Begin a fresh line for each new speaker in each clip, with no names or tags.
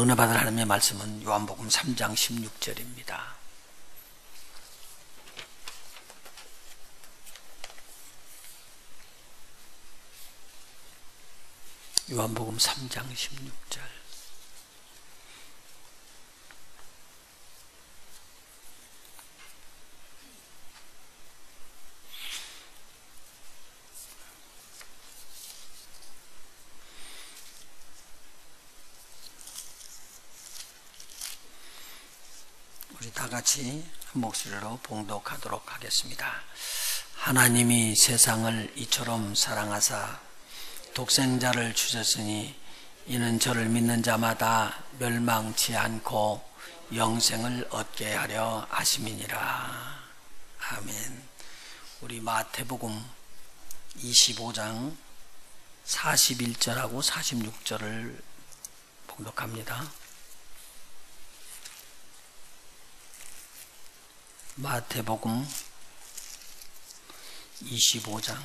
은혜 받을 하나님의 말씀은 요한복음 3장 16절입니다. 요한복음 3장 16절. 우리 다 같이 한 목소리로 봉독하도록 하겠습니다. 하나님이 세상을 이처럼 사랑하사 독생자를 주셨으니 이는 저를 믿는 자마다 멸망치 않고 영생을 얻게 하려 하심이니라. 아멘. 우리 마태복음 25장 41절하고 46절을 봉독합니다. 마태복음 25장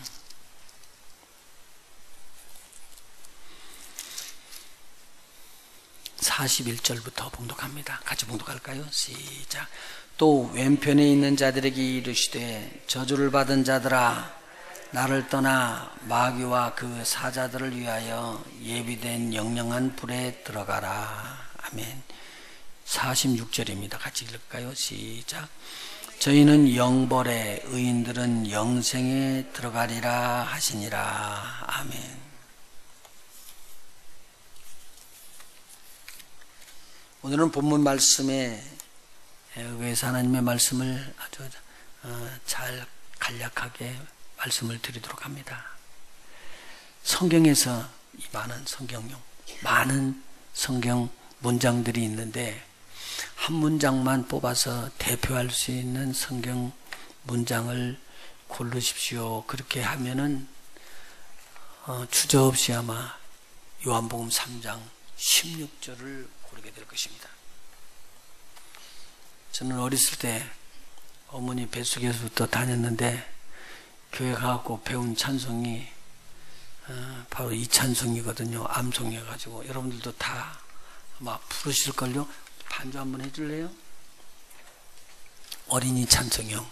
41절부터 봉독합니다. 같이 봉독할까요? 시작. 또 왼편에 있는 자들에게 이르시되 저주를 받은 자들아 나를 떠나 마귀와 그 사자들을 위하여 예비된 영영한 불에 들어가라. 아멘. 46절입니다. 같이 읽을까요? 시작. 저희는 영벌에 의인들은 영생에 들어가리라 하시니라. 아멘. 오늘은 본문 말씀에 의해서 하나님의 말씀을 아주 잘 간략하게 말씀을 드리도록 합니다. 성경에서 이 많은 성경 문장들이 있는데 한 문장만 뽑아서 대표할 수 있는 성경 문장을 고르십시오. 그렇게 하면은 주저없이 아마 요한복음 3장 16절을 고르게 될 것입니다. 저는 어렸을 때 어머니 뱃속에서부터 다녔는데 교회 가고 배운 찬송이 바로 이 찬송이거든요. 암송해가지고 여러분들도 다 아마 부르실걸요. 반주 한번 해줄래요? 어린이 찬송이요.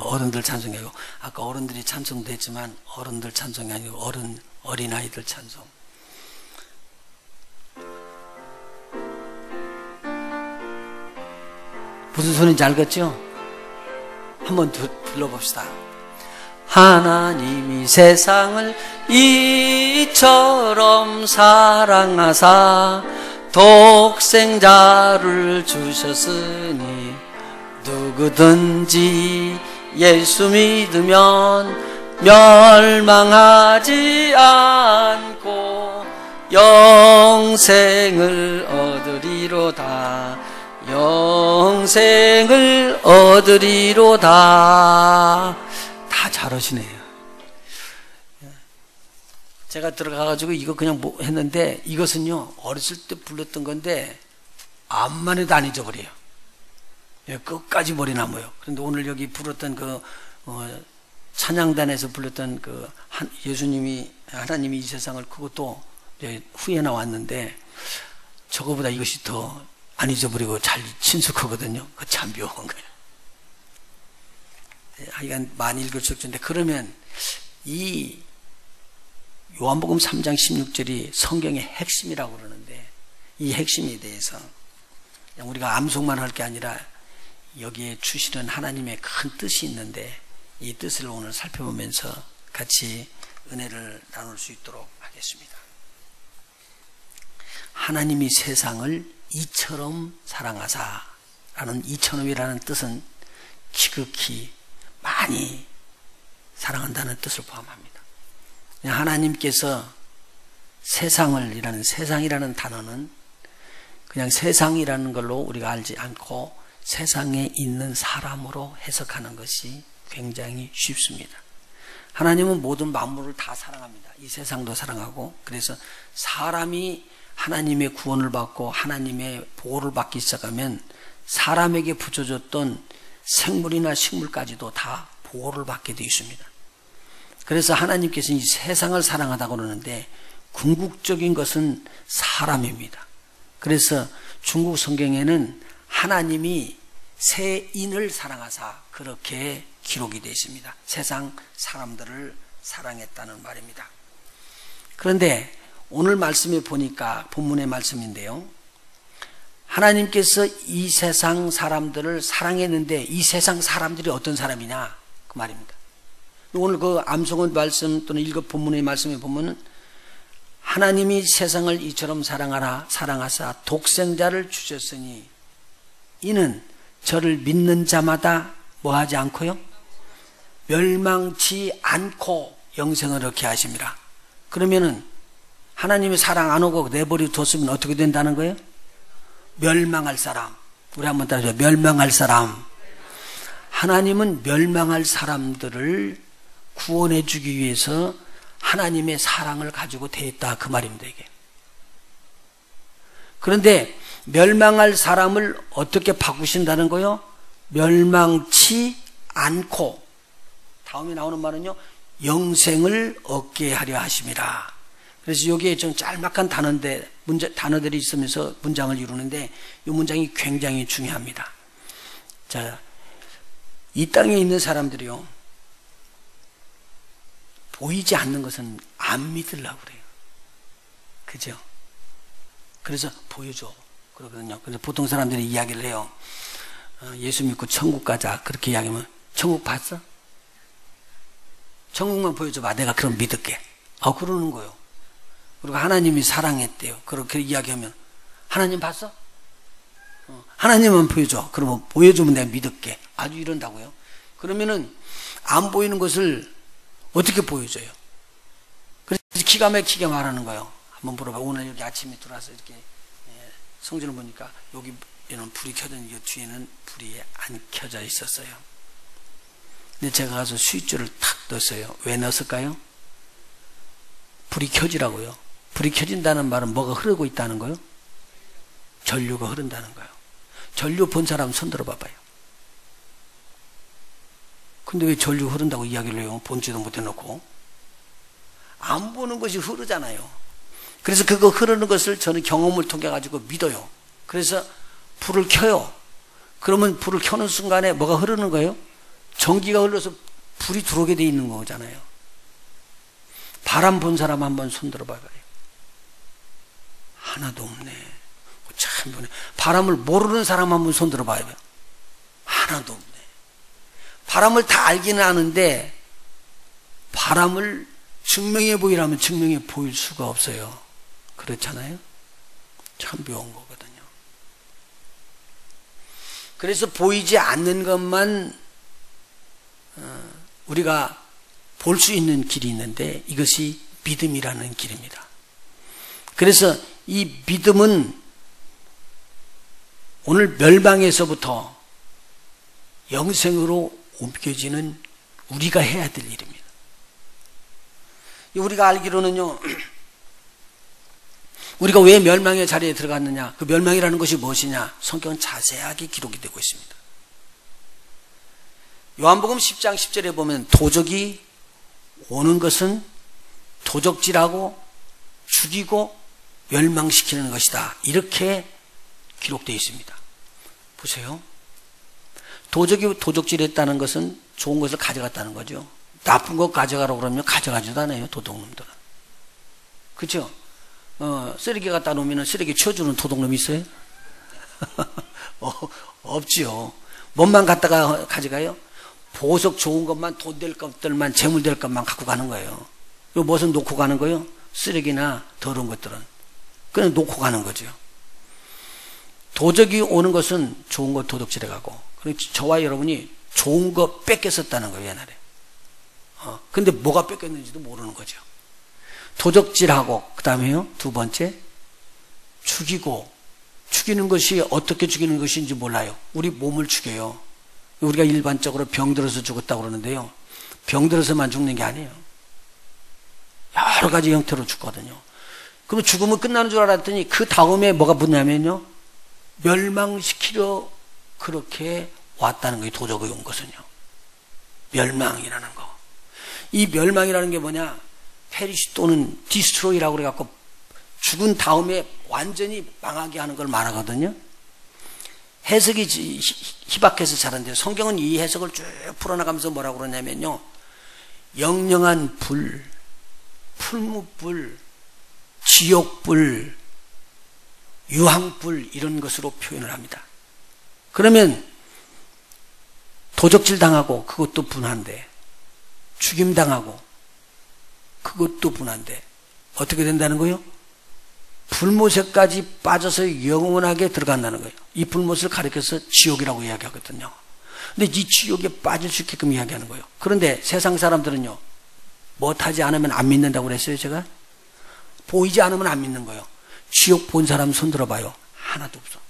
어른들 찬송이 아니고 아까 어른들이 찬송도 했지만 어른들 찬송이 아니고 어린아이들 찬송. 무슨 소리인지 알겠죠? 한번 불러봅시다. 하나님이 세상을 이처럼 사랑하사 독생자를 주셨으니 누구든지 예수 믿으면 멸망하지 않고 영생을 얻으리로다. 영생을 얻으리로다. 다 잘하시네요. 제가 들어가가지고 이거 그냥 했는데 이것은요 어렸을 때 불렀던 건데 암만 해도 안 잊어버려요. 끝까지 머리 남아요. 그런데 오늘 여기 불렀던 그 찬양단에서 불렀던 그 예수님이 하나님이 이 세상을 그것도 후에 나왔는데 저거보다 이것이 더 안 잊어버리고 잘 친숙하거든요. 그 참 묘한 거예요. 하여간 많이 읽을 수 없는데 그러면 이 요한복음 3장 16절이 성경의 핵심이라고 그러는데 이 핵심에 대해서 우리가 암송만 할 게 아니라 여기에 주시는 하나님의 큰 뜻이 있는데 이 뜻을 오늘 살펴보면서 같이 은혜를 나눌 수 있도록 하겠습니다. 하나님이 세상을 이처럼 사랑하사 라는 이처럼이라는 뜻은 지극히 많이 사랑한다는 뜻을 포함합니다. 하나님께서 세상이라는 단어는 그냥 세상이라는 걸로 우리가 알지 않고 세상에 있는 사람으로 해석하는 것이 굉장히 쉽습니다. 하나님은 모든 만물을 다 사랑합니다. 이 세상도 사랑하고 그래서 사람이 하나님의 구원을 받고 하나님의 보호를 받기 시작하면 사람에게 붙여줬던 생물이나 식물까지도 다 보호를 받게 되어 있습니다. 그래서 하나님께서 이 세상을 사랑하다고 그러는데 궁극적인 것은 사람입니다. 그래서 중국 성경에는 하나님이 세인을 사랑하사 그렇게 기록이 되어 있습니다. 세상 사람들을 사랑했다는 말입니다. 그런데 오늘 말씀에 보니까 본문의 말씀인데요. 하나님께서 이 세상 사람들을 사랑했는데 이 세상 사람들이 어떤 사람이냐 그 말입니다. 오늘 그 암송의 말씀 또는 읽은 본문의 말씀에 보면은 하나님이 세상을 이처럼 사랑하사 독생자를 주셨으니 이는 저를 믿는 자마다 뭐하지 않고요? 멸망치 않고 영생을 얻게 하십니다. 그러면은 하나님이 사랑 안 오고 내버려 뒀으면 어떻게 된다는 거예요? 멸망할 사람. 우리 한번 따라해요. 멸망할 사람. 하나님은 멸망할 사람들을 구원해 주기 위해서 하나님의 사랑을 가지고 대했다 그 말입니다. 이게. 그런데 멸망할 사람을 어떻게 바꾸신다는 거요? 멸망치 않고 다음에 나오는 말은요. 영생을 얻게 하려 하심이라. 그래서 여기에 좀 짤막한 단어들이 있으면서 문장을 이루는데 이 문장이 굉장히 중요합니다. 자, 이 땅에 있는 사람들이요. 보이지 않는 것은 안 믿으려고 그래요. 그죠? 그래서 보여줘. 그러거든요. 그래서 보통 사람들이 이야기를 해요. 예수 믿고 천국 가자. 그렇게 이야기하면 천국 봤어? 천국만 보여줘봐. 내가 그럼 믿을게. 그러는 거예요. 그리고 하나님이 사랑했대요. 그렇게 이야기하면 하나님 봤어? 하나님만 보여줘. 그러면 보여주면 내가 믿을게. 아주 이런다고요. 그러면은 안 보이는 것을 어떻게 보여줘요? 그래서 기가 막히게 말하는 거예요. 한번 물어봐. 오늘 여기 아침에 들어와서 이렇게 성전을 보니까 여기는 불이 켜졌는데 이 뒤에는 불이 안 켜져 있었어요. 근데 제가 가서 스위치를 탁 넣었어요. 왜 넣었을까요? 불이 켜지라고요. 불이 켜진다는 말은 뭐가 흐르고 있다는 거예요? 전류가 흐른다는 거예요. 전류 본 사람 손 들어 봐봐요. 근데 왜 전류 흐른다고 이야기를 해요? 본지도 못 해놓고. 안 보는 것이 흐르잖아요. 그래서 그거 흐르는 것을 저는 경험을 통해 가지고 믿어요. 그래서 불을 켜요. 그러면 불을 켜는 순간에 뭐가 흐르는 거예요? 전기가 흘러서 불이 들어오게 돼 있는 거잖아요. 바람 본 사람 한번 손 들어 봐봐요. 하나도 없네. 참 보네. 바람을 모르는 사람 한번 손 들어 봐요. 하나도 없네. 바람을 다 알기는 아는데 바람을 증명해 보이라면 증명해 보일 수가 없어요. 그렇잖아요? 참 묘한 거거든요. 그래서 보이지 않는 것만 우리가 볼 수 있는 길이 있는데 이것이 믿음이라는 길입니다. 그래서 이 믿음은 오늘 멸망에서부터 영생으로 옮겨지는 우리가 해야 될 일입니다. 우리가 알기로는요, 우리가 왜 멸망의 자리에 들어갔느냐, 그 멸망이라는 것이 무엇이냐, 성경은 자세하게 기록이 되고 있습니다. 요한복음 10장 10절에 보면 도적이 오는 것은 도적질하고 죽이고 멸망시키는 것이다. 이렇게 기록되어 있습니다. 보세요. 도적이 도적질했다는 것은 좋은 것을 가져갔다는 거죠. 나쁜 거 가져가라고 그러면 가져가지도 않아요. 도둑놈들은. 그렇죠? 쓰레기 갖다 놓으면 쓰레기 치워주는 도둑놈이 있어요? 없지요. 뭔만 갖다가 가져가요? 보석 좋은 것만, 돈 될 것들만, 재물 될 것만 갖고 가는 거예요. 그리고 무엇은 놓고 가는 거예요? 쓰레기나 더러운 것들은. 그냥 놓고 가는 거죠. 도적이 오는 것은 좋은 거 도둑질해 가고, 저와 여러분이 좋은 거 뺏겼었다는 거예요, 옛날에. 근데 뭐가 뺏겼는지도 모르는 거죠. 도적질하고, 그 다음에요, 두 번째, 죽이는 것이 어떻게 죽이는 것인지 몰라요. 우리 몸을 죽여요. 우리가 일반적으로 병들어서 죽었다고 그러는데요. 병들어서만 죽는 게 아니에요. 여러 가지 형태로 죽거든요. 그럼 죽으면 끝나는 줄 알았더니 그 다음에 뭐가 붙냐면요. 멸망시키려 그렇게 왔다는 거예요. 도적이 온 것은요. 멸망이라는 거. 이 멸망이라는 게 뭐냐? 페리시 또는 디스트로이라고 그래갖고 죽은 다음에 완전히 망하게 하는 걸 말하거든요. 해석이 희박해서 잘한데요. 성경은 이 해석을 쭉 풀어나가면서 뭐라고 그러냐면요. 영영한 불, 풀무불, 지옥불, 유황불 이런 것으로 표현을 합니다. 그러면 도적질 당하고 그것도 분한데, 죽임당하고 그것도 분한데 어떻게 된다는 거예요? 불못에까지 빠져서 영원하게 들어간다는 거예요. 이 불못을 가리켜서 지옥이라고 이야기하거든요. 근데 이 지옥에 빠질 수 있게끔 이야기하는 거예요. 그런데 세상 사람들은요, 못하지 않으면 안 믿는다고 그랬어요, 제가? 보이지 않으면 안 믿는 거예요. 지옥 본 사람 손 들어봐요. 하나도 없어.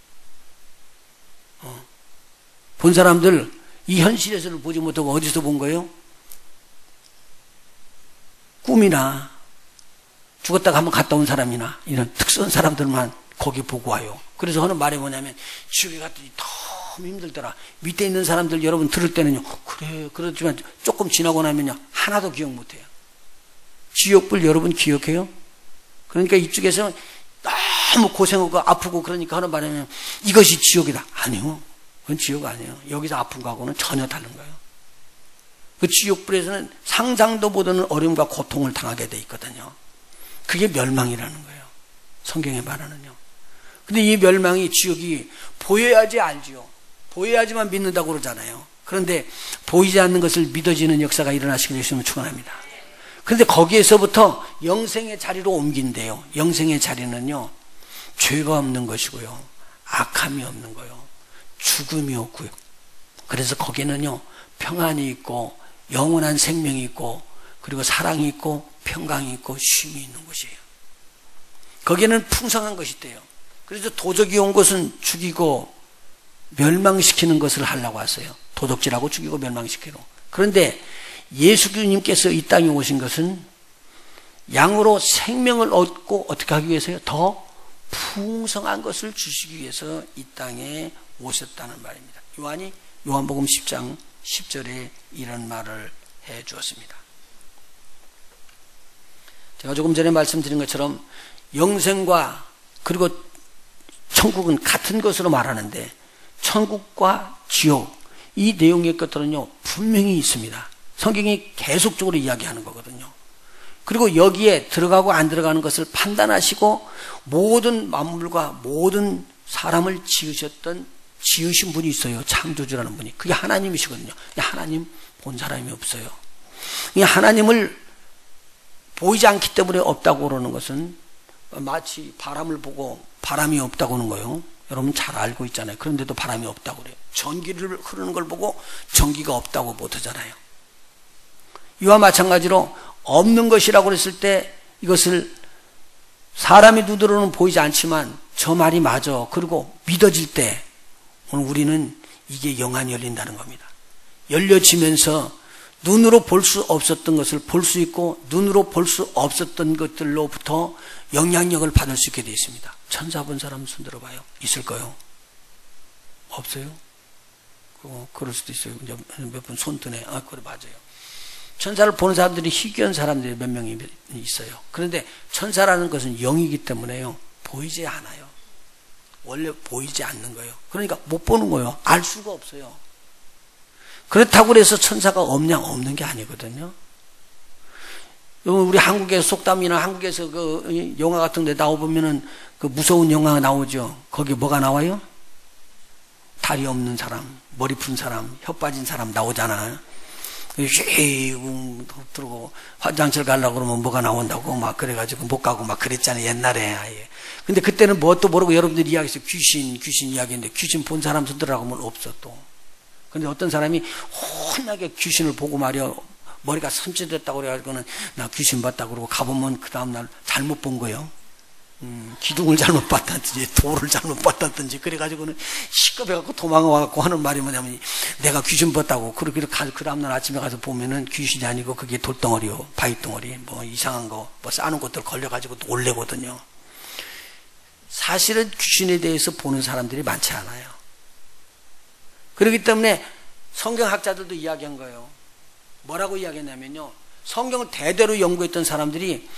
본 사람들 이 현실에서는 보지 못하고 어디서 본 거예요? 꿈이나 죽었다가 한번 갔다 온 사람이나 이런 특수한 사람들만 거기 보고 와요. 그래서 하는 말이 뭐냐면 지옥에 갔더니 너무 힘들더라. 밑에 있는 사람들 여러분 들을 때는요, 그래 그렇지만 조금 지나고 나면요 하나도 기억 못해요. 지옥불 여러분 기억해요? 그러니까 이쪽에서는 너무 고생하고 아프고 그러니까 하는 말이면 이것이 지옥이다. 아니요, 그건 지옥 아니에요. 여기서 아픈 거하고는 전혀 다른 거예요. 그 지옥불에서는 상상도 못하는 어려움과 고통을 당하게 돼 있거든요. 그게 멸망이라는 거예요. 성경에 말하는요. 근데 이 멸망이, 지옥이 보여야지 알지요. 보여야지만 믿는다고 그러잖아요. 그런데 보이지 않는 것을 믿어지는 역사가 일어나시길 예수님을 축원합니다. 그런데 거기에서부터 영생의 자리로 옮긴대요. 영생의 자리는요, 죄가 없는 것이고요, 악함이 없는 거요, 죽음이 없고요. 그래서 거기는요 평안이 있고 영원한 생명이 있고 그리고 사랑이 있고 평강이 있고 쉼이 있는 곳이에요. 거기는 풍성한 것이 있대요. 그래서 도적이 온 것은 죽이고 멸망시키는 것을 하려고 왔어요. 도적질하고 죽이고 멸망시키고. 그런데 예수님께서 이 땅에 오신 것은 양으로 생명을 얻고 어떻게 하기 위해서요? 더 풍성한 것을 주시기 위해서 이 땅에 오셨다는 말입니다. 요한이 요한복음 10장 10절에 이런 말을 해 주었습니다. 제가 조금 전에 말씀드린 것처럼 영생과 그리고 천국은 같은 것으로 말하는데 천국과 지옥 이 내용의 것들은요 분명히 있습니다. 성경이 계속적으로 이야기하는 거거든요. 그리고 여기에 들어가고 안 들어가는 것을 판단하시고 모든 만물과 모든 사람을 지으신 분이 있어요. 창조주라는 분이. 그게 하나님이시거든요. 하나님 본 사람이 없어요. 하나님을 보이지 않기 때문에 없다고 그러는 것은 마치 바람을 보고 바람이 없다고 하는 거예요. 여러분 잘 알고 있잖아요. 그런데도 바람이 없다고 그래요. 전기를 흐르는 걸 보고 전기가 없다고 못하잖아요. 이와 마찬가지로 없는 것이라고 그랬을 때 이것을 사람이 눈으로는 보이지 않지만 저 말이 맞아. 그리고 믿어질 때 오늘 우리는 이게 영안이 열린다는 겁니다. 열려지면서 눈으로 볼 수 없었던 것을 볼 수 있고 눈으로 볼 수 없었던 것들로부터 영향력을 받을 수 있게 되어 있습니다. 천사 본 사람 손 들어봐요. 있을까요? 없어요? 그럴 수도 있어요. 몇 분 손 드네. 아, 그래 맞아요. 천사를 보는 사람들이 희귀한 사람들이 몇 명이 있어요. 그런데 천사라는 것은 영이기 때문에요 보이지 않아요. 원래 보이지 않는 거예요. 그러니까 못 보는 거예요. 알 수가 없어요. 그렇다고 해서 천사가 없는 게 아니거든요. 우리 한국의 속담이나 한국에서 그 영화 같은 데 나와보면은 그 무서운 영화가 나오죠. 거기 뭐가 나와요? 다리 없는 사람, 머리 푼 사람, 혀 빠진 사람 나오잖아요. 들고 화장실 가려고 그러면 뭐가 나온다고 막 그래가지고 못 가고 막 그랬잖아요. 옛날에. 아예. 근데 그때는 뭣도 모르고 여러분들이 이야기했어요. 귀신 이야기인데 귀신 본 사람 손들라고 하면 없어 또. 근데 어떤 사람이 혼나게 귀신을 보고 말이야 머리가 선취됐다고 그래가지고는 나 귀신 봤다 그러고 가보면 그 다음날 잘못 본 거예요. 기둥을 잘못 봤다든지 돌을 잘못 봤다든지 그래가지고는 시끄러워갖고 도망와갖고 하는 말이 뭐냐면 내가 귀신 봤다고 그렇게 그 다음날 아침에 가서 보면은 귀신이 아니고 그게 돌덩어리요 바위덩어리 뭐 이상한 거 뭐 싸는 것들 걸려가지고 놀래거든요. 사실은 귀신에 대해서 보는 사람들이 많지 않아요. 그렇기 때문에 성경학자들도 이야기한 거예요. 뭐라고 이야기했냐면요 성경을 대대로 연구했던 사람들이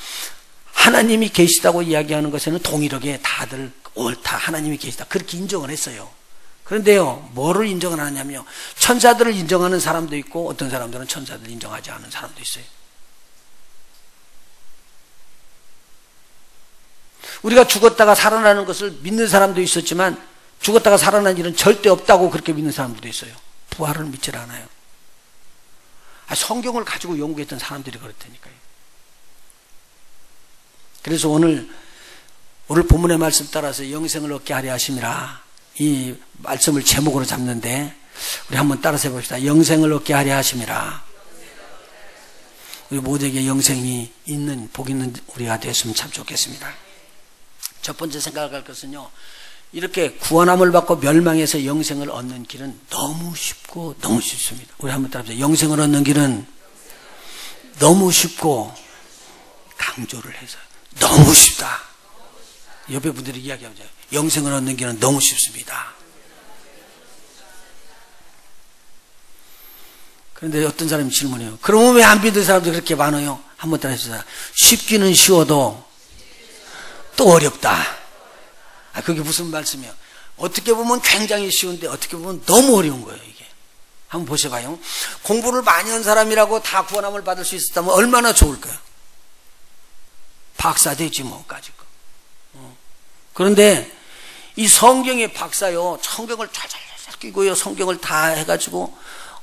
하나님이 계시다고 이야기하는 것에는 동일하게 다들 옳다, 하나님이 계시다, 그렇게 인정을 했어요. 그런데요, 뭐를 인정을 하냐면요, 천사들을 인정하는 사람도 있고 어떤 사람들은 천사들을 인정하지 않는 사람도 있어요. 우리가 죽었다가 살아나는 것을 믿는 사람도 있었지만 죽었다가 살아난 일은 절대 없다고 그렇게 믿는 사람들도 있어요. 부활을 믿질 않아요. 성경을 가지고 연구했던 사람들이 그렇다니까요. 그래서 오늘 본문의 말씀 따라서 영생을 얻게 하려 하심이라, 이 말씀을 제목으로 잡는데 우리 한번 따라서 해봅시다. 영생을 얻게 하려 하심이라. 우리 모두에게 영생이 있는, 복 있는 우리가 되었으면 참 좋겠습니다. 첫 번째 생각할 것은요, 이렇게 구원함을 받고 멸망해서 영생을 얻는 길은 너무 쉽고 너무 쉽습니다. 우리 한번 따라해보세요. 영생을 얻는 길은 너무 쉽고, 강조를 해서 너무 쉽다. 옆에 분들이 이야기하죠. 영생을 얻는 길은 너무 쉽습니다. 그런데 어떤 사람이 질문해요. 그러면 왜 안 믿는 사람들이 그렇게 많아요? 한번 따라해보세요. 쉽기는 쉬워도 또 어렵다. 그게 무슨 말씀이에요? 어떻게 보면 굉장히 쉬운데 어떻게 보면 너무 어려운 거예요, 이게. 한번 보셔봐요. 공부를 많이 한 사람이라고 다 구원함을 받을 수 있었다면 얼마나 좋을까요? 박사 되지 뭐, 까짓 거. 그런데 이 성경의 박사요, 성경을 잘 끼고요, 성경을 다 해가지고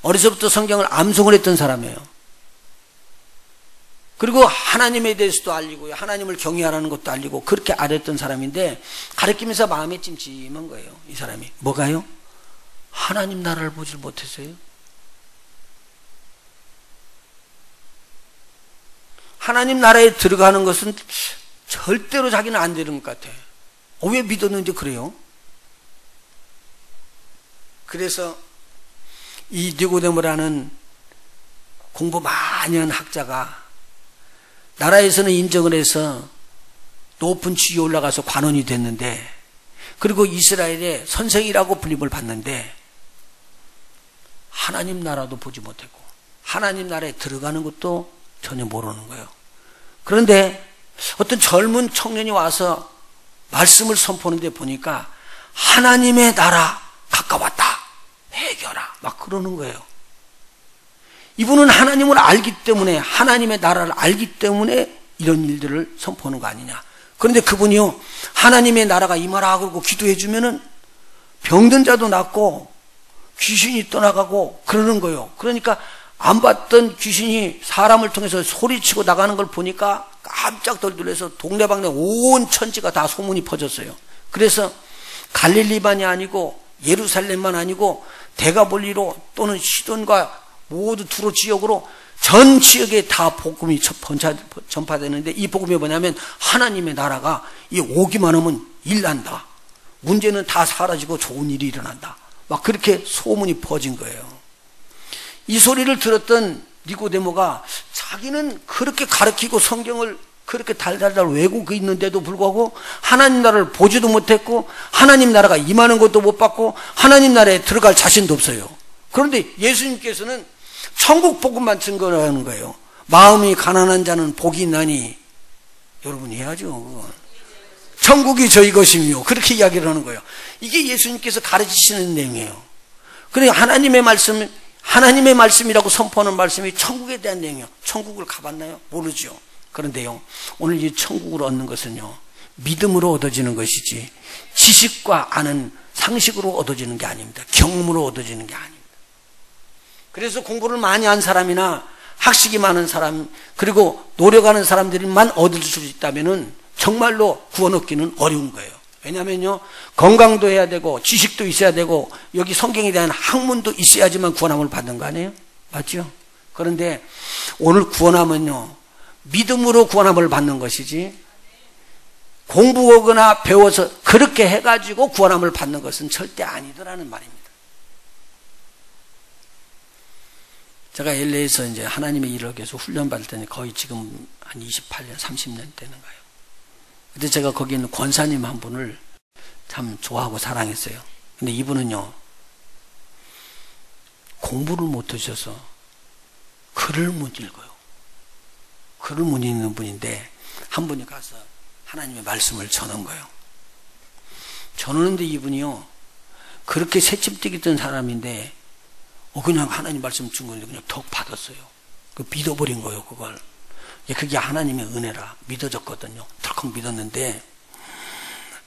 어려서부터 성경을 암송을 했던 사람이에요. 그리고 하나님에 대해서도 알리고요, 하나님을 경외하라는 것도 알리고 그렇게 알았던 사람인데, 가르치면서 마음에 찜찜한 거예요, 이 사람이. 뭐가요? 하나님 나라를 보질 못했어요. 하나님 나라에 들어가는 것은 절대로 자기는 안 되는 것 같아. 왜 믿었는지 그래요? 그래서 이 니고데모라는 공부 많이 한 학자가 나라에서는 인정을 해서 높은 지위에 올라가서 관원이 됐는데, 그리고 이스라엘의 선생이라고 불림을 받는데 하나님 나라도 보지 못했고 하나님 나라에 들어가는 것도 전혀 모르는 거예요. 그런데 어떤 젊은 청년이 와서 말씀을 선포하는데 보니까 하나님의 나라 가까웠다, 회개하라, 막 그러는 거예요. 이분은 하나님을 알기 때문에, 하나님의 나라를 알기 때문에 이런 일들을 선포하는 거 아니냐. 그런데 그분이요, 하나님의 나라가 임하라 그러고 기도해 주면은 병든 자도 낫고 귀신이 떠나가고 그러는 거예요. 그러니까 안 봤던 귀신이 사람을 통해서 소리치고 나가는 걸 보니까 깜짝 놀라서 동네방네 온 천지가 다 소문이 퍼졌어요. 그래서 갈릴리만이 아니고 예루살렘만 아니고 데가볼리로 또는 시돈과 모두 두로 지역으로 전 지역에 다 복음이 전파되는데, 이 복음이 뭐냐면 하나님의 나라가 이 오기만 하면 일 난다, 문제는 다 사라지고 좋은 일이 일어난다, 막 그렇게 소문이 퍼진 거예요. 이 소리를 들었던 니고데모가 자기는 그렇게 가르치고 성경을 그렇게 달달달 외우고 있는데도 불구하고 하나님 나라를 보지도 못했고 하나님 나라가 임하는 것도 못 봤고 하나님 나라에 들어갈 자신도 없어요. 그런데 예수님께서는 천국 복음만 증거하는 거예요. 마음이 가난한 자는 복이 있나니, 여러분 이해하죠? 그건. 천국이 저희 것이며, 그렇게 이야기를 하는 거예요. 이게 예수님께서 가르치시는 내용이에요. 그러니까 하나님의 말씀이라고 선포하는 말씀이 천국에 대한 내용이에요. 천국을 가봤나요? 모르죠. 그런데요, 오늘 이 천국을 얻는 것은요, 믿음으로 얻어지는 것이지 지식과 아는 상식으로 얻어지는 게 아닙니다. 경험으로 얻어지는 게 아닙니다. 그래서 공부를 많이 한 사람이나 학식이 많은 사람, 그리고 노력하는 사람들만 얻을 수 있다면은 정말로 구원 얻기는 어려운 거예요. 왜냐면요, 건강도 해야 되고 지식도 있어야 되고 여기 성경에 대한 학문도 있어야지만 구원함을 받는 거 아니에요? 맞죠? 그런데 오늘 구원함은요, 믿음으로 구원함을 받는 것이지 공부하거나 배워서 그렇게 해가지고 구원함을 받는 것은 절대 아니더라는 말입니다. 제가 LA에서 이제 하나님의 일을 위해서 훈련받을 때는 거의 지금 한 28년, 30년 되는 거예요. 근데 제가 거기 있는 권사님 한 분을 참 좋아하고 사랑했어요. 근데 이분은요, 공부를 못 하셔서 글을 못 읽어요. 글을 못 읽는 분인데 한 분이 가서 하나님의 말씀을 전한 거예요. 전하는데 이분이요, 그렇게 새침대기 뜬 사람인데 그냥 하나님 말씀 준 건데 그냥 덕 받았어요. 그 믿어버린 거예요. 그걸. 그게 하나님의 은혜라 믿어졌거든요. 덜컥 믿었는데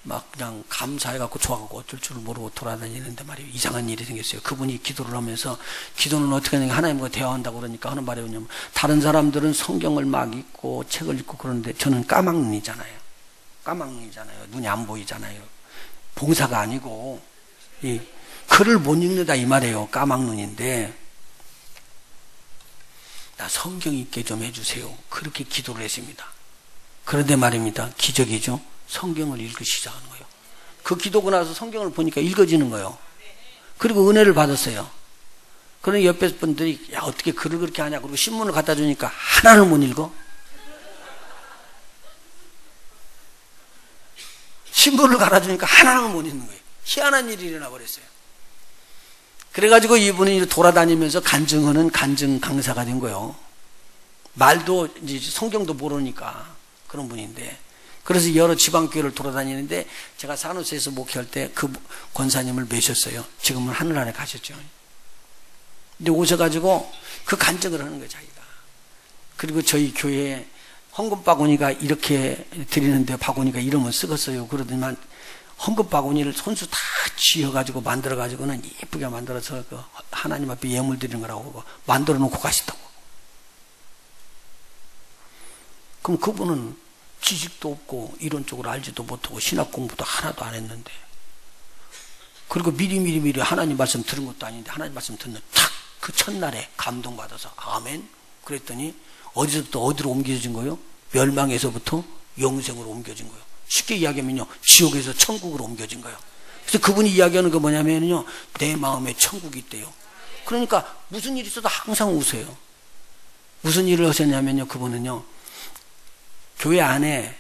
막 그냥 감사해갖고 좋아갖고 어쩔 줄 모르고 돌아다니는데 말이에요. 이상한 일이 생겼어요. 그분이 기도를 하면서, 기도는 어떻게 하냐면 하나님과 대화한다고 그러니까 하는 말이 뭐냐면, 다른 사람들은 성경을 막 읽고 책을 읽고 그러는데 저는 까막눈이잖아요. 까막눈이잖아요. 눈이 안 보이잖아요. 봉사가 아니고 이 글을 못 읽는다 이 말이에요. 까막눈인데 나 성경 읽게 좀 해주세요. 그렇게 기도를 했습니다. 그런데 말입니다. 기적이죠. 성경을 읽기 시작하는 거예요. 그 기도고 나서 성경을 보니까 읽어지는 거예요. 그리고 은혜를 받았어요. 그러니 옆에 분들이 야 어떻게 글을 그렇게 하냐. 그리고 신문을 갖다 주니까 하나를 못 읽어. 신문을 갈아주니까 하나를 못 읽는 거예요. 희한한 일이 일어나 버렸어요. 그래가지고 이분이 돌아다니면서 간증하는 간증 강사가 된 거예요. 말도 이제 성경도 모르니까 그런 분인데, 그래서 여러 지방교회를 돌아다니는데 제가 산호세에서 목회할 때 그 권사님을 모셨어요. 지금은 하늘나라에 가셨죠. 근데 오셔가지고 그 간증을 하는 거예요, 자기가. 그리고 저희 교회에 헌금 바구니가 이렇게 드리는데 바구니가 이름을 쓰겠어요. 그러더니만 헌금 바구니를 손수 다 쥐어가지고 만들어가지고는 예쁘게 만들어서 그 하나님 앞에 예물 드리는 거라고 만들어 놓고 가시다고. 그럼 그분은 지식도 없고 이론적으로 알지도 못하고 신학 공부도 하나도 안 했는데, 그리고 미리 하나님 말씀 들은 것도 아닌데 하나님 말씀 듣는 탁 그 첫날에 감동받아서 아멘 그랬더니 어디서부터 어디로 옮겨진 거예요? 멸망에서부터 영생으로 옮겨진 거예요. 쉽게 이야기하면요, 지옥에서 천국으로 옮겨진 거예요. 그래서 그분이 이야기하는 거 뭐냐면요, 내 마음에 천국이 있대요. 그러니까 무슨 일이 있어도 항상 웃어요. 무슨 일을 하셨냐면요, 그분은요, 교회 안에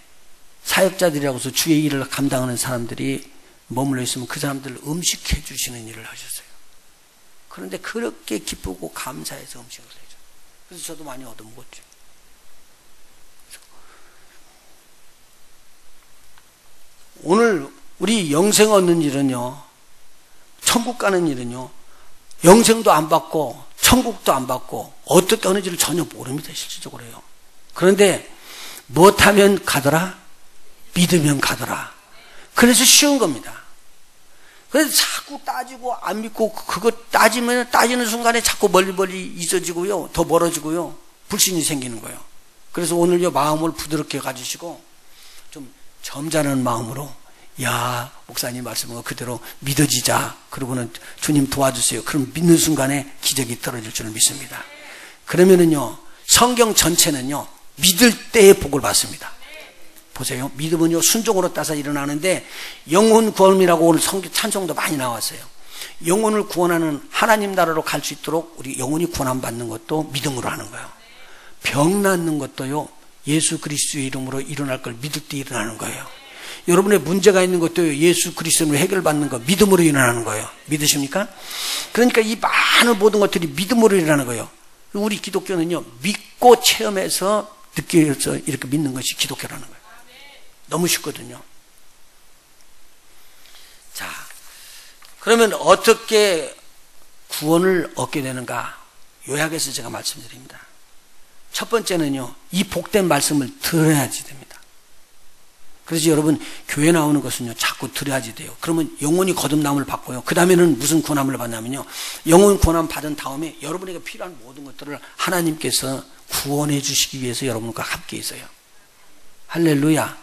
사역자들이라고 해서 주의 일을 감당하는 사람들이 머물러 있으면 그 사람들을 음식해 주시는 일을 하셨어요. 그런데 그렇게 기쁘고 감사해서 음식을 해줘. 그래서 저도 많이 얻어먹었죠. 오늘 우리 영생 얻는 일은요, 천국 가는 일은요, 영생도 안 받고 천국도 안 받고 어떻게 하는지를 전혀 모릅니다. 실질적으로요. 그런데 못하면 가더라, 믿으면 가더라. 그래서 쉬운 겁니다. 그래서 자꾸 따지고 안 믿고 그거 따지는 순간에 자꾸 멀리 잊어지고요, 더 멀어지고요, 불신이 생기는 거예요. 그래서 오늘요, 마음을 부드럽게 가지시고 좀 점잖은 마음으로, 야 목사님 말씀은 그대로 믿어지자. 그러고는 주님 도와주세요. 그럼 믿는 순간에 기적이 떨어질 줄을 믿습니다. 그러면은요, 성경 전체는요, 믿을 때의 복을 받습니다. 보세요. 믿음은요, 순종으로 따서 일어나는데, 영혼 구원이라고 오늘 찬송도 많이 나왔어요. 영혼을 구원하는 하나님 나라로 갈 수 있도록 우리 영혼이 구원 받는 것도 믿음으로 하는 거예요. 병 낫는 것도요, 예수 그리스도의 이름으로 일어날 걸 믿을 때 일어나는 거예요. 여러분의 문제가 있는 것도 예수 그리스도로 해결받는 거 믿음으로 일어나는 거예요. 믿으십니까? 그러니까 이 많은 모든 것들이 믿음으로 일어나는 거예요. 우리 기독교는요, 믿고 체험해서 느껴서 이렇게 믿는 것이 기독교라는 거예요. 너무 쉽거든요. 자, 그러면 어떻게 구원을 얻게 되는가? 요약해서 제가 말씀드립니다. 첫 번째는요, 이 복된 말씀을 들어야지 됩니다. 그래서 여러분, 교회 나오는 것은요, 자꾸 들어야지 돼요. 그러면 영혼이 거듭남을 받고요. 그 다음에는 무슨 구원함을 받냐면요, 영혼 구원함 받은 다음에 여러분에게 필요한 모든 것들을 하나님께서 구원해 주시기 위해서 여러분과 함께 있어요. 할렐루야.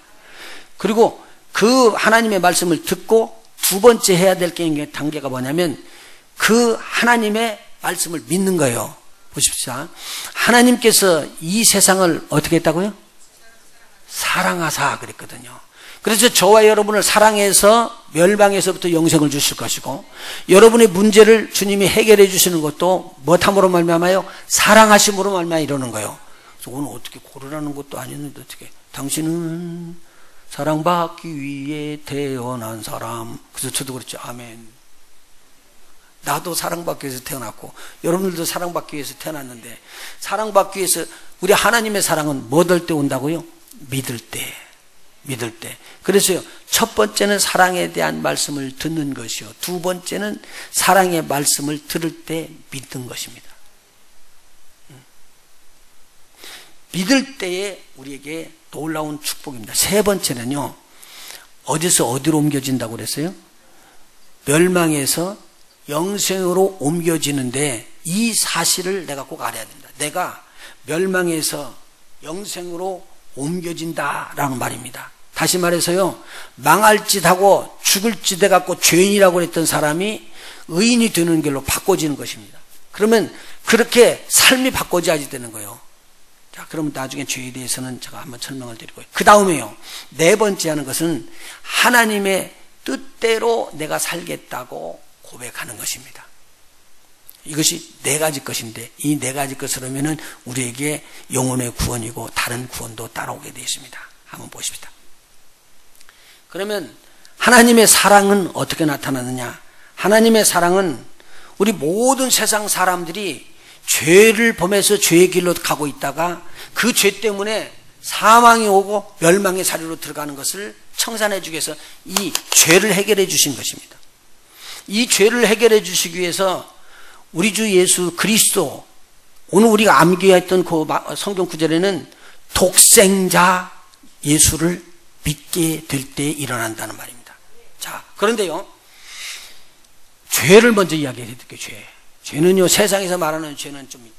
그리고 그 하나님의 말씀을 듣고 두 번째 해야 될 단계가 뭐냐면, 그 하나님의 말씀을 믿는 거예요. 보십시오. 하나님께서 이 세상을 어떻게 했다고요? 사랑하사 그랬거든요. 그래서 저와 여러분을 사랑해서 멸망에서부터 영생을 주실 것이고, 여러분의 문제를 주님이 해결해 주시는 것도 뭐함으로 말미암아요? 사랑하심으로 말미암아 이러는 거예요. 그래서 오늘 어떻게 고르라는 것도 아니었는데 어떻게, 당신은 사랑받기 위해 태어난 사람. 그래서 저도 그렇죠. 아멘. 나도 사랑받기 위해서 태어났고 여러분들도 사랑받기 위해서 태어났는데, 사랑받기 위해서 우리 하나님의 사랑은 뭐 될 때 온다고요? 믿을 때. 그래서요, 첫 번째는 사랑에 대한 말씀을 듣는 것이요, 두 번째는 사랑의 말씀을 들을 때 믿는 것입니다. 믿을 때에 우리에게 놀라운 축복입니다. 세 번째는요, 어디서 어디로 옮겨진다고 그랬어요? 멸망에서 영생으로 옮겨지는데, 이 사실을 내가 꼭 알아야 된다. 내가 멸망에서 영생으로 옮겨진다라는 말입니다. 다시 말해서요, 망할 짓하고 죽을 짓 해갖고 죄인이라고 했던 사람이 의인이 되는 길로 바꿔지는 것입니다. 그러면 그렇게 삶이 바꿔져야지 되는 거예요. 자, 그러면 나중에 죄에 대해서는 제가 한번 설명을 드리고요. 그 다음에요, 네 번째 하는 것은 하나님의 뜻대로 내가 살겠다고 고백하는 것입니다. 이것이 네 가지 것인데, 이 네 가지 것을 하면은 우리에게 영혼의 구원이고 다른 구원도 따라오게 되어 있습니다. 한번 보십시다. 그러면 하나님의 사랑은 어떻게 나타나느냐? 하나님의 사랑은 우리 모든 세상 사람들이 죄를 범해서 죄의 길로 가고 있다가 그 죄 때문에 사망이 오고 멸망의 자리로 들어가는 것을 청산해 주기 위해서 이 죄를 해결해 주신 것입니다. 이 죄를 해결해 주시기 위해서 우리 주 예수 그리스도, 오늘 우리가 암기했던 그 성경 구절에는 독생자 예수를 믿게 될 때 일어난다는 말입니다. 자, 그런데요, 죄를 먼저 이야기해 드릴게요. 죄는요, 세상에서 말하는 죄는 좀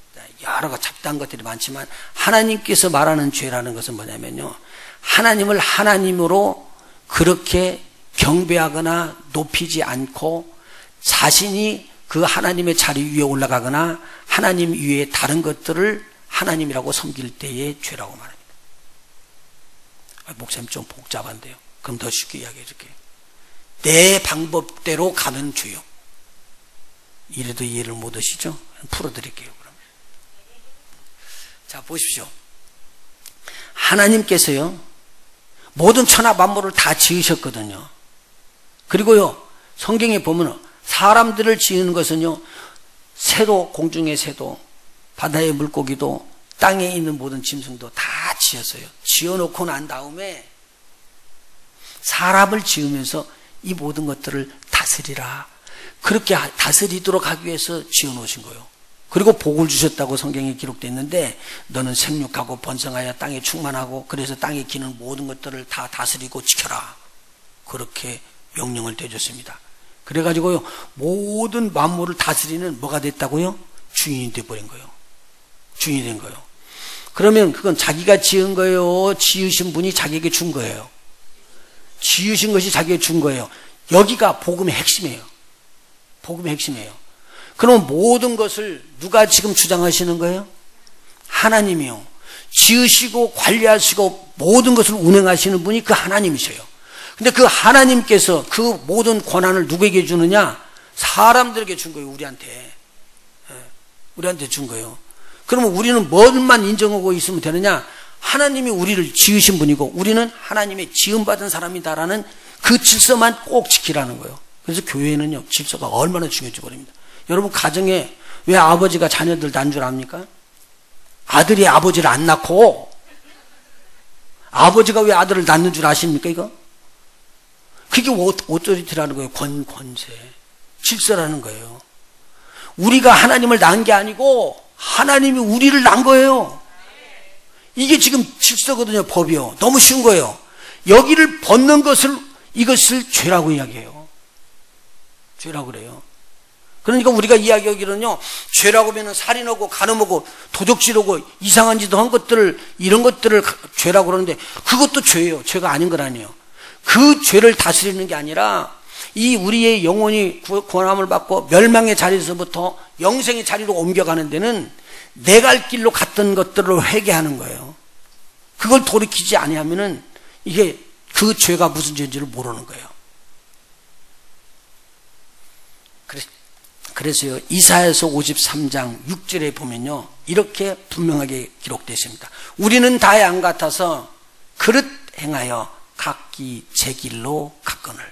여러 가지 잡다한 것들이 많지만, 하나님께서 말하는 죄라는 것은 뭐냐면요, 하나님을 하나님으로 그렇게 경배하거나 높이지 않고 자신이 그 하나님의 자리 위에 올라가거나 하나님 위에 다른 것들을 하나님이라고 섬길 때의 죄라고 말합니다. 목사님 좀 복잡한데요. 그럼 더 쉽게 이야기해 줄게요. 내 방법대로 가는 죄요. 이래도 이해를 못 하시죠? 풀어드릴게요. 그러면. 자, 보십시오. 하나님께서요, 모든 천하 만물을 다 지으셨거든요. 그리고요, 성경에 보면 사람들을 지은 것은요, 새도, 공중의 새도, 바다의 물고기도, 땅에 있는 모든 짐승도 다 지었어요. 지어놓고 난 다음에 사람을 지으면서 이 모든 것들을 다스리라, 그렇게 다스리도록 하기 위해서 지어놓으신 거예요. 그리고 복을 주셨다고 성경에 기록되어 있는데, 너는 생육하고 번성하여 땅에 충만하고 그래서 땅에 기는 모든 것들을 다 다스리고 지켜라, 그렇게 명령을 내줬습니다. 그래가지고요, 모든 만물을 다스리는 뭐가 됐다고요? 주인이 돼버린 거예요. 주인이 된 거예요. 그러면 그건 자기가 지은 거예요? 지으신 분이 자기에게 준 거예요? 지으신 것이 자기에게 준 거예요. 여기가 복음의 핵심이에요. 복음의 핵심이에요. 그럼 모든 것을 누가 지금 주장하시는 거예요? 하나님이요. 지으시고 관리하시고 모든 것을 운행하시는 분이 그 하나님이셔요. 근데 그 하나님께서 그 모든 권한을 누구에게 주느냐? 사람들에게 준 거예요. 우리한테 준 거예요. 그러면 우리는 뭘만 인정하고 있으면 되느냐? 하나님이 우리를 지으신 분이고 우리는 하나님의 지음받은 사람이다라는 그 질서만 꼭 지키라는 거예요. 그래서 교회는요, 질서가 얼마나 중요한지 모릅니다. 여러분, 가정에 왜 아버지가 자녀들 난 줄 압니까? 아들이 아버지를 안 낳고 아버지가 왜 아들을 낳는 줄 아십니까? 이거? 그게 오토리티라는 거예요. 권세, 질서라는 거예요. 우리가 하나님을 낳은 게 아니고 하나님이 우리를 낳은 거예요. 이게 지금 질서거든요. 법이요. 너무 쉬운 거예요. 여기를 벗는 것을, 이것을 죄라고 이야기해요. 죄라고 그래요. 그러니까 우리가 이야기하기로는요, 죄라고 하면 살인하고 간음하고 도적질하고 이상한 짓 한 것들을, 이런 것들을 죄라고 그러는데, 그것도 죄예요. 죄가 아닌 건 아니에요. 그 죄를 다스리는 게 아니라 이 우리의 영혼이 구원함을 받고 멸망의 자리에서부터 영생의 자리로 옮겨가는 데는 내 갈 길로 갔던 것들을 회개하는 거예요. 그걸 돌이키지 아니하면은 이게 그 죄가 무슨 죄인지를 모르는 거예요. 그래서요, 이사야서 53장 6절에 보면요, 이렇게 분명하게 기록되어 있습니다. 우리는 다 양 같아서 그릇 행하여 각기 제 길로 갔거늘.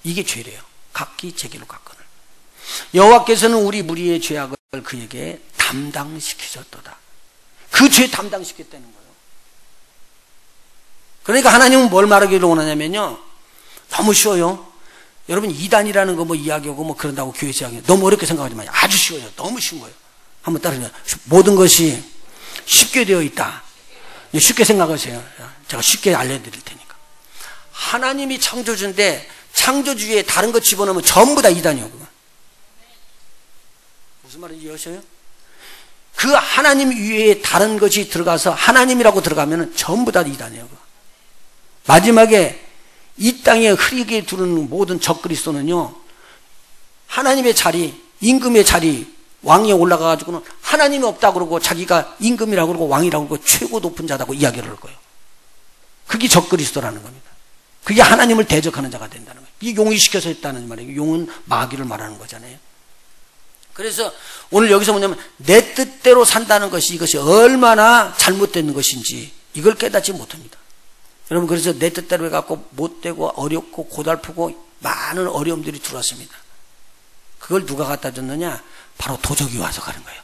이게 죄래요. 각기 제 길로 갔거늘. 여호와께서는 우리 무리의 죄악을 그에게 담당시키셨도다. 그 죄 담당시켰다는 거예요. 그러니까 하나님은 뭘 말하기를 원하냐면요. 너무 쉬워요. 여러분 이단이라는 거 뭐 이야기하고 뭐 그런다고 교회에서 이야기해요. 너무 어렵게 생각하지 마요. 아주 쉬워요. 너무 쉬운 거예요. 한번 따라해요. 모든 것이 쉽게 되어 있다. 쉽게 생각하세요. 제가 쉽게 알려드릴 테니까. 하나님이 창조주인데 창조주에 다른 것 집어넣으면 전부 다 이단이에요. 그거. 무슨 말인지 이해하셔요? 그 하나님 위에 다른 것이 들어가서 하나님이라고 들어가면 전부 다 이단이에요. 그거. 마지막에 이 땅에 흐리게 두르는 모든 적그리스도는요, 하나님의 자리, 임금의 자리, 왕위에 올라가가지고는 하나님이 없다 그러고 자기가 임금이라고 그러고 왕이라고 그러고 최고 높은 자다고 이야기를 할 거예요. 그게 적그리스도라는 겁니다. 그게 하나님을 대적하는 자가 된다는 거예요. 이게 용이 시켜서 했다는 말이에요. 용은 마귀를 말하는 거잖아요. 그래서 오늘 여기서 뭐냐면 내 뜻대로 산다는 것이 이것이 얼마나 잘못된 것인지 이걸 깨닫지 못합니다. 여러분, 그래서 내 뜻대로 해갖고 못되고 어렵고 고달프고 많은 어려움들이 들어왔습니다. 그걸 누가 갖다 줬느냐? 바로 도적이 와서 가는 거예요.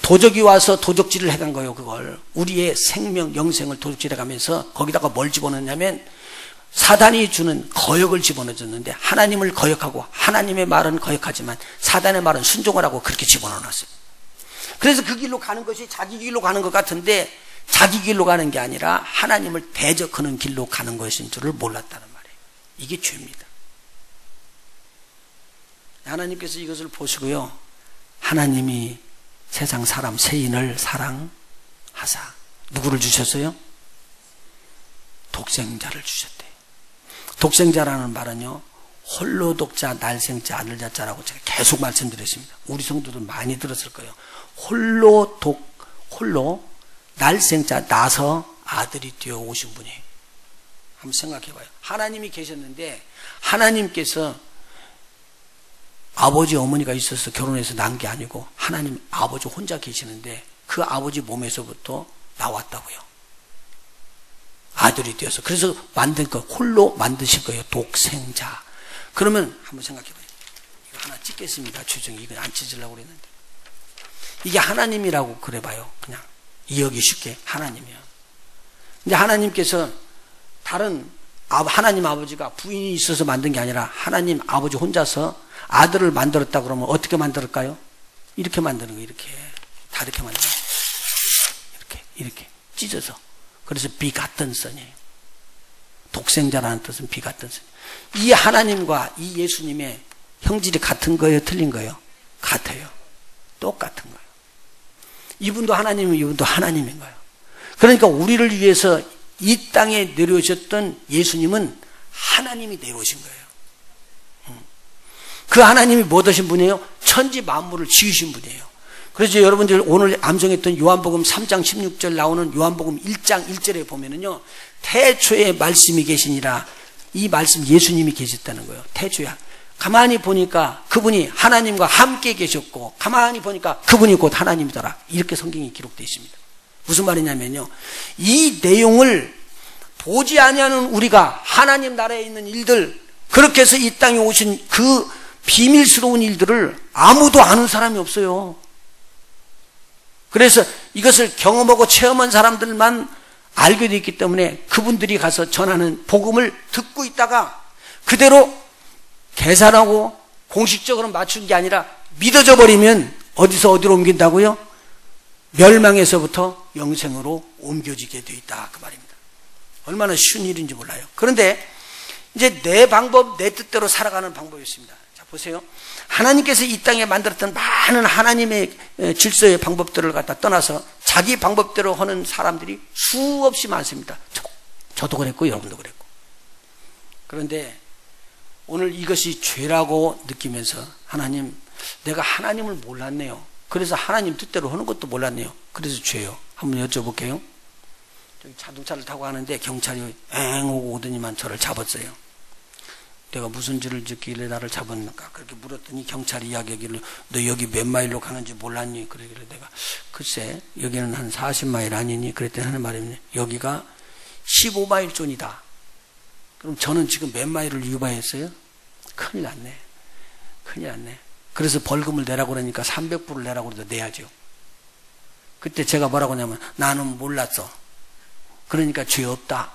도적이 와서 도적질을 해간 거예요. 그걸 우리의 생명, 영생을 도적질해가면서 거기다가 뭘 집어넣냐면 사단이 주는 거역을 집어넣어줬는데 하나님을 거역하고 하나님의 말은 거역하지만 사단의 말은 순종을 하고 그렇게 집어넣어놨어요. 그래서 그 길로 가는 것이 자기 길로 가는 것 같은데 자기 길로 가는 게 아니라 하나님을 대적하는 길로 가는 것인 줄을 몰랐다는 말이에요. 이게 죄입니다. 하나님께서 이것을 보시고요, 하나님이 세상 사람 세인을 사랑하사 누구를 주셨어요? 독생자를 주셨대요. 독생자라는 말은요, 홀로 독자, 날생자, 아들자자라고 제가 계속 말씀드렸습니다. 우리 성도들 많이 들었을 거예요. 홀로 날생자, 나서 아들이 되어 오신 분이에요. 한번 생각해 봐요. 하나님이 계셨는데 하나님께서 아버지 어머니가 있어서 결혼해서 난 게 아니고 하나님 아버지 혼자 계시는데 그 아버지 몸에서부터 나왔다고요. 아들이 되어서. 그래서 만든 거 홀로 만드실 거예요. 독생자. 그러면 한번 생각해 봐요. 이거 하나 찍겠습니다. 주중에 이거 안 찢으려고 그랬는데 이게 하나님이라고 그래 봐요. 그냥 이해하기 쉽게 하나님이요. 이제 하나님께서 다른 하나님 아버지가 부인이 있어서 만든 게 아니라 하나님 아버지 혼자서 아들을 만들었다 그러면 어떻게 만들었까요? 이렇게 만드는 거예요. 이렇게 다 이렇게 만드는 거예요. 이렇게 찢어서. 그래서 비같은 선이에요. 독생자라는 뜻은 비같은 선. 이 하나님과 이 예수님의 형질이 같은 거예요? 틀린 거예요? 같아요. 똑같은 거예요. 이분도 하나님이면 이분도 하나님인 거예요. 그러니까 우리를 위해서 이 땅에 내려오셨던 예수님은 하나님이 내려오신 거예요. 그 하나님이 뭐 하신 분이에요? 천지 만물을 지으신 분이에요. 그래서 여러분들 오늘 암송했던 요한복음 3장 16절 나오는 요한복음 1장 1절에 보면은요, 태초에 말씀이 계시니라. 이 말씀 예수님이 계셨다는 거예요. 태초에. 가만히 보니까 그분이 하나님과 함께 계셨고 가만히 보니까 그분이 곧 하나님이더라. 이렇게 성경이 기록되어 있습니다. 무슨 말이냐면요, 이 내용을 보지 아니하는 우리가 하나님 나라에 있는 일들, 그렇게 해서 이 땅에 오신 그 비밀스러운 일들을 아무도 아는 사람이 없어요. 그래서 이것을 경험하고 체험한 사람들만 알게 되어 있기 때문에 그분들이 가서 전하는 복음을 듣고 있다가 그대로 계산하고 공식적으로 맞춘 게 아니라 믿어져 버리면 어디서 어디로 옮긴다고요? 멸망에서부터 영생으로 옮겨지게 되어 있다, 그 말입니다. 얼마나 쉬운 일인지 몰라요. 그런데 이제 내 방법, 내 뜻대로 살아가는 방법이 있습니다. 자, 보세요. 하나님께서 이 땅에 만들었던 많은 하나님의 질서의 방법들을 갖다 떠나서 자기 방법대로 하는 사람들이 수없이 많습니다. 저도 그랬고 여러분도 그랬고. 그런데 오늘 이것이 죄라고 느끼면서 하나님, 내가 하나님을 몰랐네요. 그래서 하나님 뜻대로 하는 것도 몰랐네요. 그래서 죄요. 한번 여쭤볼게요. 저기 자동차를 타고 가는데 경찰이 엥 오고 오더니만 저를 잡았어요. 내가 무슨 죄를 짓길래 나를 잡았는가 그렇게 물었더니 경찰이 이야기하기를 너 여기 몇 마일로 가는지 몰랐니? 그러길래 내가 글쎄 여기는 한 40마일 아니니? 그랬더니 하는 말이 여기가 15마일 존이다. 그럼 저는 지금 몇 마일을 유바했어요? 큰일 났네. 큰일 났네. 그래서 벌금을 내라고 그러니까 300불을 내라고 그래도 내야죠. 그때 제가 뭐라고 하냐면 나는 몰랐어. 그러니까 죄 없다.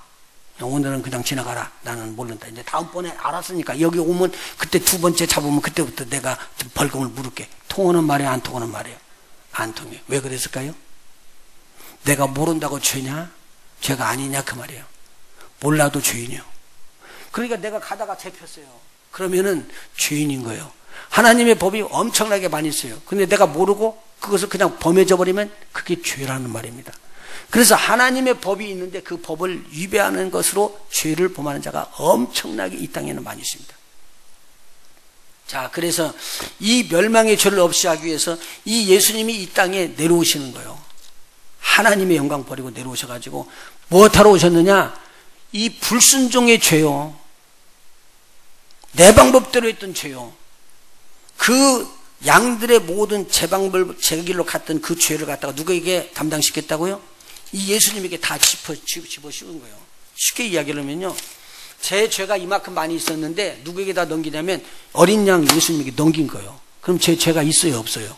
오늘은 그냥 지나가라. 나는 모른다. 이제 다음번에 알았으니까 여기 오면 그때 두 번째 잡으면 그때부터 내가 벌금을 물을게. 통하는 말이에요? 안 통하는 말이에요? 안 통해요. 왜 그랬을까요? 내가 모른다고 죄냐? 죄가 아니냐 그 말이에요. 몰라도 죄인이요. 그러니까 내가 가다가 잡혔어요. 그러면은 죄인인 거예요. 하나님의 법이 엄청나게 많이 있어요. 근데 내가 모르고 그것을 그냥 범해져 버리면 그게 죄라는 말입니다. 그래서 하나님의 법이 있는데 그 법을 위배하는 것으로 죄를 범하는 자가 엄청나게 이 땅에는 많이 있습니다. 자, 그래서 이 멸망의 죄를 없이 하기 위해서 이 예수님이 이 땅에 내려오시는 거예요. 하나님의 영광 버리고 내려오셔가지고 무엇하러 오셨느냐? 이 불순종의 죄요. 내 방법대로 했던 죄요. 그 양들의 모든 제 길로 갔던 그 죄를 갖다가 누구에게 담당시켰다고요? 이 예수님에게 다 집어 씌운 거예요. 쉽게 이야기를 하면요. 제 죄가 이만큼 많이 있었는데 누구에게다 넘기냐면 어린 양 예수님에게 넘긴 거예요. 그럼 제 죄가 있어요? 없어요?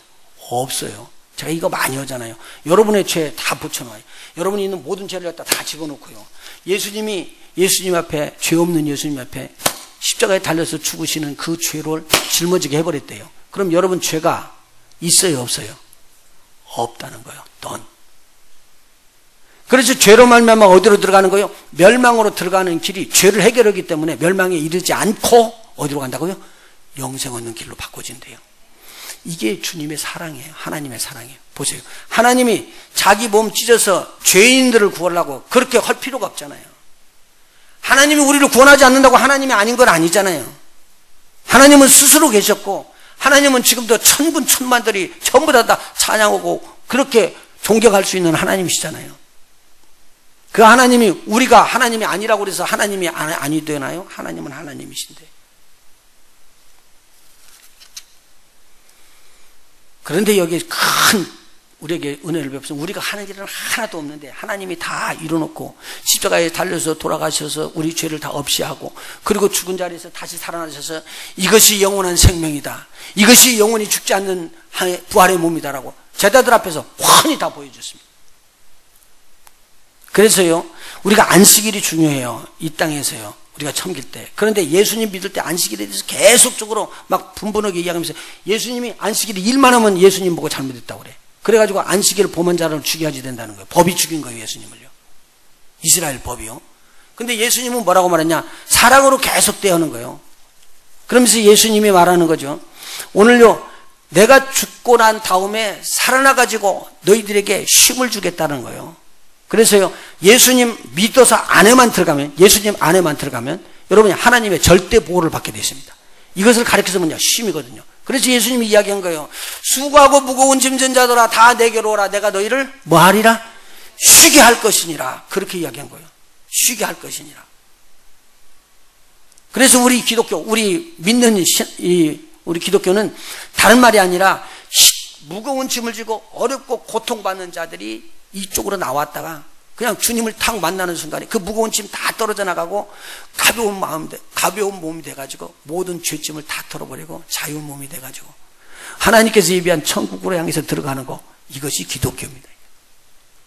없어요. 제가 이거 많이 하잖아요. 여러분의 죄 다 붙여놔요. 여러분이 있는 모든 죄를 갖다 다 집어넣고요. 예수님 앞에, 죄 없는 예수님 앞에 십자가에 달려서 죽으시는 그 죄를 짊어지게 해버렸대요. 그럼 여러분 죄가 있어요? 없어요? 없다는 거예요. 넌. 그래서 죄로 말미암아 어디로 들어가는 거예요? 멸망으로 들어가는 길이 죄를 해결하기 때문에 멸망에 이르지 않고 어디로 간다고요? 영생 얻는 길로 바꿔진대요. 이게 주님의 사랑이에요. 하나님의 사랑이에요. 보세요. 하나님이 자기 몸 찢어서 죄인들을 구하려고 그렇게 할 필요가 없잖아요. 하나님이 우리를 구원하지 않는다고 하나님이 아닌 건 아니잖아요. 하나님은 스스로 계셨고 하나님은 지금도 천군 천만들이 전부 다 찬양하고 그렇게 존경할 수 있는 하나님이시잖아요. 그 하나님이 우리가 하나님이 아니라고 그래서 하나님이 아니 되나요? 하나님은 하나님이신데. 그런데 여기에 큰 우리에게 은혜를 베푸신 우리가 하는 일은 하나도 없는데 하나님이 다 이뤄놓고 십자가에 달려서 돌아가셔서 우리 죄를 다 없이 하고 그리고 죽은 자리에서 다시 살아나셔서 이것이 영원한 생명이다. 이것이 영원히 죽지 않는 부활의 몸이다라고 제자들 앞에서 환히 다 보여줬습니다. 그래서요 우리가 안식일이 중요해요. 이 땅에서요. 우리가 섬길 때. 그런데 예수님 믿을 때 안식일에 대해서 계속적으로 막 분분하게 이야기하면서 예수님이 안식일이 일만 하면 예수님 보고 잘못했다고 그래. 그래가지고 안식일을 범한 자를 죽여야지 된다는 거예요. 법이 죽인 거예요. 예수님을요. 이스라엘 법이요. 근데 예수님은 뭐라고 말했냐? 사랑으로 계속 대하는 거예요. 그러면서 예수님이 말하는 거죠. 오늘요 내가 죽고 난 다음에 살아나가지고 너희들에게 쉼을 주겠다는 거예요. 그래서요 예수님 믿어서 안에만 들어가면 예수님 안에만 들어가면 여러분이 하나님의 절대 보호를 받게 되어 있습니다. 이것을 가르쳐서 뭐냐? 쉼이거든요. 그래서 예수님이 이야기한 거예요. 수고하고 무거운 짐진 자들아 다 내게로 오라. 내가 너희를 뭐 하리라? 쉬게 할 것이니라. 그렇게 이야기한 거예요. 쉬게 할 것이니라. 그래서 우리 기독교, 우리 믿는 우리 기독교는 다른 말이 아니라 무거운 짐을 지고 어렵고 고통받는 자들이 이쪽으로 나왔다가 그냥 주님을 탁 만나는 순간에 그 무거운 짐 다 떨어져 나가고 가벼운 몸이 돼가지고 모든 죄짐을 다 털어버리고 자유한 몸이 돼가지고 하나님께서 예비한 천국으로 향해서 들어가는 거 이것이 기독교입니다.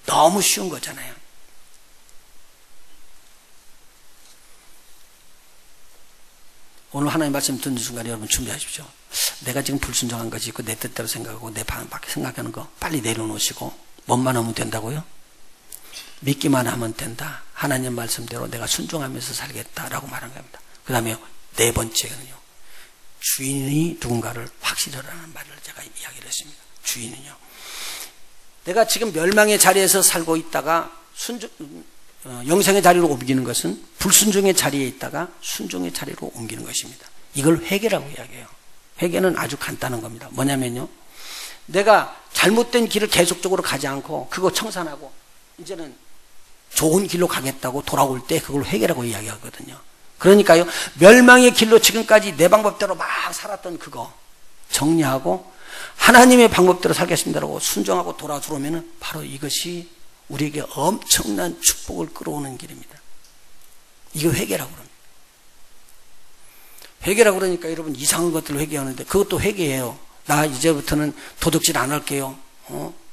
너무 쉬운 거잖아요. 오늘 하나님 말씀 듣는 순간에 여러분 준비하십시오. 내가 지금 불순종한 것이 있고 내 뜻대로 생각하고 내 밖에 생각하는 거 빨리 내려놓으시고 뭐만 하면 된다고요? 믿기만 하면 된다. 하나님 말씀대로 내가 순종하면서 살겠다라고 말한 겁니다. 그 다음에 네 번째는요. 주인이 누군가를 확실하라는 말을 제가 이야기를 했습니다. 주인은요. 내가 지금 멸망의 자리에서 살고 있다가 영생의 자리로 옮기는 것은 불순종의 자리에 있다가 순종의 자리로 옮기는 것입니다. 이걸 회개라고 이야기해요. 회개는 아주 간단한 겁니다. 뭐냐면요. 내가 잘못된 길을 계속적으로 가지 않고 그거 청산하고 이제는 좋은 길로 가겠다고 돌아올 때 그걸 회개라고 이야기하거든요. 그러니까요. 멸망의 길로 지금까지 내 방법대로 막 살았던 그거 정리하고 하나님의 방법대로 살겠습니다라고 순종하고 돌아들어오면 바로 이것이 우리에게 엄청난 축복을 끌어오는 길입니다. 이거 회개라고 그럽니다. 회개라고 그러니까 여러분 이상한 것들을 회개하는데 그것도 회개예요. 나 이제부터는 도둑질 안 할게요.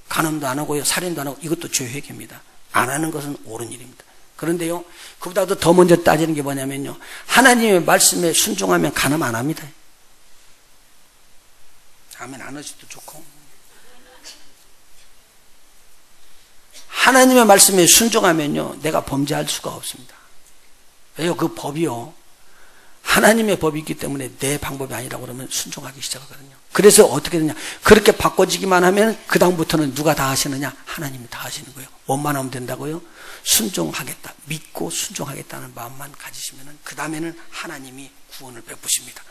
간음도 안 하고요. 살인도 안 하고 이것도 죄 회개입니다. 안 하는 것은 옳은 일입니다. 그런데요, 그보다도 더 먼저 따지는 게 뭐냐면요, 하나님의 말씀에 순종하면 간음 안 합니다. 아멘 안 하셔도 좋고. 하나님의 말씀에 순종하면요, 내가 범죄할 수가 없습니다. 왜요? 그 법이요, 하나님의 법이 있기 때문에 내 방법이 아니라고 그러면 순종하기 시작하거든요. 그래서 어떻게 되냐, 그렇게 바꿔지기만 하면 그 다음부터는 누가 다 하시느냐? 하나님이 다 하시는 거예요. 뭐만 하면 된다고요? 순종하겠다, 믿고 순종하겠다는 마음만 가지시면 그 다음에는 하나님이 구원을 베푸십니다.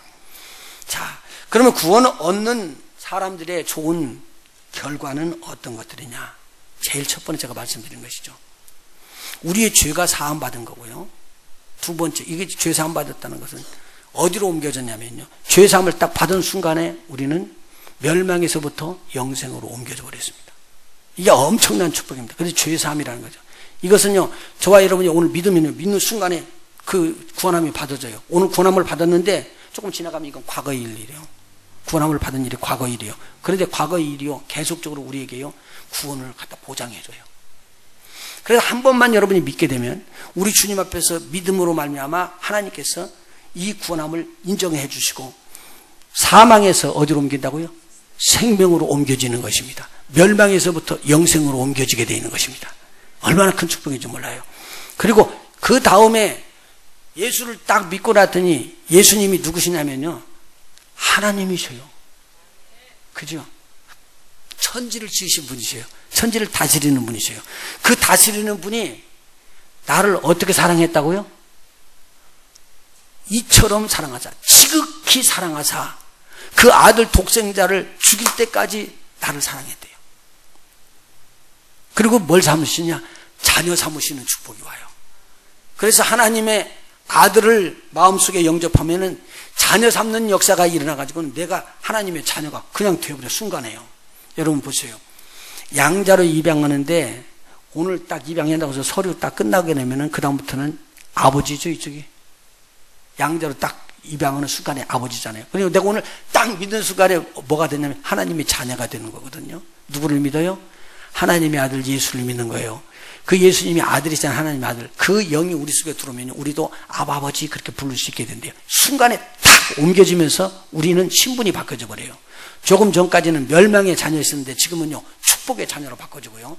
자, 그러면 구원을 얻는 사람들의 좋은 결과는 어떤 것들이냐? 제일 첫 번째 제가 말씀드린 것이죠. 우리의 죄가 사함받은 거고요. 두 번째, 이게 죄 사함받았다는 것은 어디로 옮겨졌냐면요, 죄 사함을 딱 받은 순간에 우리는 멸망에서부터 영생으로 옮겨져 버렸습니다. 이게 엄청난 축복입니다. 그래서 죄 사함이라는 거죠. 이것은요, 저와 여러분이 오늘 믿는 순간에 그 구원함이 받아져요. 오늘 구원함을 받았는데 조금 지나가면 이건 과거의 일이래요. 구원함을 받은 일이 과거의 일이에요. 그런데 과거의 일이요, 계속적으로 우리에게요, 구원을 갖다 보장해줘요. 그래서 한 번만 여러분이 믿게 되면 우리 주님 앞에서 믿음으로 말미암아 하나님께서 이 구원함을 인정해 주시고 사망에서 어디로 옮긴다고요? 생명으로 옮겨지는 것입니다. 멸망에서부터 영생으로 옮겨지게 되는 것입니다. 얼마나 큰 축복인지 몰라요. 그리고 그 다음에 예수를 딱 믿고 났더니 예수님이 누구시냐면요, 하나님이셔요. 그죠? 천지를 지으신 분이세요. 천지를 다스리는 분이세요. 그 다스리는 분이 나를 어떻게 사랑했다고요? 이처럼 사랑하사, 지극히 사랑하사 그 아들 독생자를 죽일 때까지 나를 사랑했대요. 그리고 뭘 삼으시냐? 자녀 삼으시는 축복이 와요. 그래서 하나님의 아들을 마음속에 영접하면은 자녀 삼는 역사가 일어나가지고 내가 하나님의 자녀가 그냥 되어버려, 순간에요. 여러분 보세요. 양자로 입양하는데 오늘 딱 입양한다고 해서 서류 딱 끝나게 되면은 그다음부터는 아버지죠, 이쪽이. 양자로 딱 입양하는 순간에 아버지잖아요. 그리고 내가 오늘 딱 믿는 순간에 뭐가 되냐면 하나님의 자녀가 되는 거거든요. 누구를 믿어요? 하나님의 아들 예수를 믿는 거예요. 그 예수님이 아들이잖아요. 하나님의 아들. 그 영이 우리 속에 들어오면 우리도 아버지 그렇게 부를 수 있게 된대요. 순간에 탁 옮겨지면서 우리는 신분이 바뀌어져 버려요. 조금 전까지는 멸망의 자녀였었는데 지금은요, 축복의 자녀로 바꿔지고요.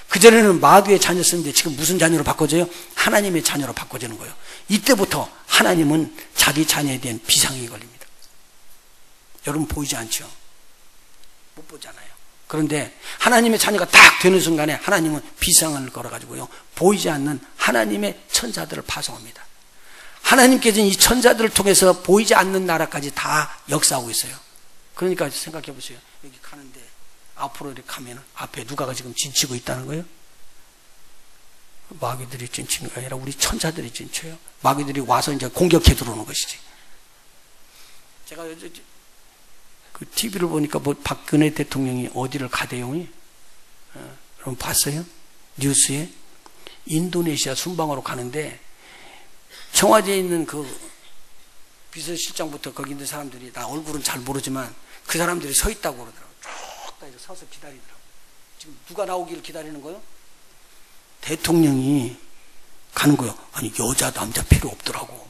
그전에는 마귀의 자녀였었는데 지금 무슨 자녀로 바꿔져요? 하나님의 자녀로 바꿔지는 거예요. 이때부터 하나님은 자기 자녀에 대한 비상이 걸립니다. 여러분 보이지 않죠? 못 보잖아요. 그런데 하나님의 자녀가 딱 되는 순간에 하나님은 비상을 걸어가지고요, 보이지 않는 하나님의 천사들을 파송합니다. 하나님께서는 이 천사들을 통해서 보이지 않는 나라까지 다 역사하고 있어요. 그러니까 생각해 보세요. 여기 가는데 앞으로 이렇게 가면 앞에 누가가 지금 진치고 있다는 거예요? 마귀들이 진치는 게 아니라 우리 천사들이 진쳐요. 마귀들이 와서 이제 공격해 들어오는 것이지. 제가 그 TV를 보니까 뭐 박근혜 대통령이 어디를 가대요? 여러분 봤어요? 뉴스에? 인도네시아 순방으로 가는데 청와대에 있는 그 비서실장부터 거기 있는 사람들이, 나 얼굴은 잘 모르지만 그 사람들이 서 있다고 그러더라고요. 쭉 다 서서 기다리더라고요. 지금 누가 나오기를 기다리는 거예요? 대통령이 가는 거예요. 아니 여자 남자 필요 없더라고.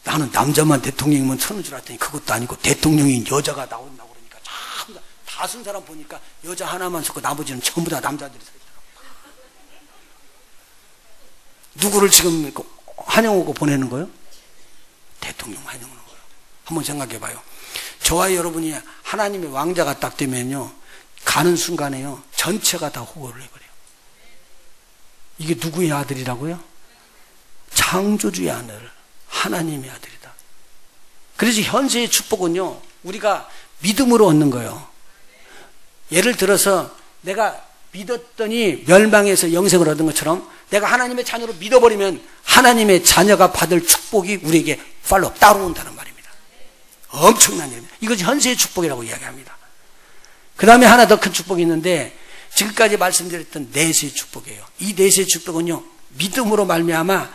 나는 남자만 대통령이면 서는 줄 알았더니 그것도 아니고 대통령이 여자가 나온다고 그러니까 전부 다 쓴 사람 보니까 여자 하나만 섰고 나머지는 전부 다 남자들이 서 있더라고요. 누구를 지금 환영하고 보내는 거예요? 대통령 환영하는 거예요. 한번 생각해 봐요. 저와 여러분이 하나님의 왕자가 딱 되면요, 가는 순간에요, 전체가 다 호호를 해버려요. 이게 누구의 아들이라고요? 창조주의 아들, 하나님의 아들이다. 그래서 현세의 축복은요, 우리가 믿음으로 얻는 거예요. 예를 들어서 내가 믿었더니 멸망에서 영생을 얻은 것처럼 내가 하나님의 자녀로 믿어버리면 하나님의 자녀가 받을 축복이 우리에게 팔로 따라온다는 말입니다. 엄청난 일입니다. 이것이 현세의 축복이라고 이야기합니다. 그 다음에 하나 더 큰 축복이 있는데 지금까지 말씀드렸던 내세의 축복이에요. 이 내세의 축복은요, 믿음으로 말미암아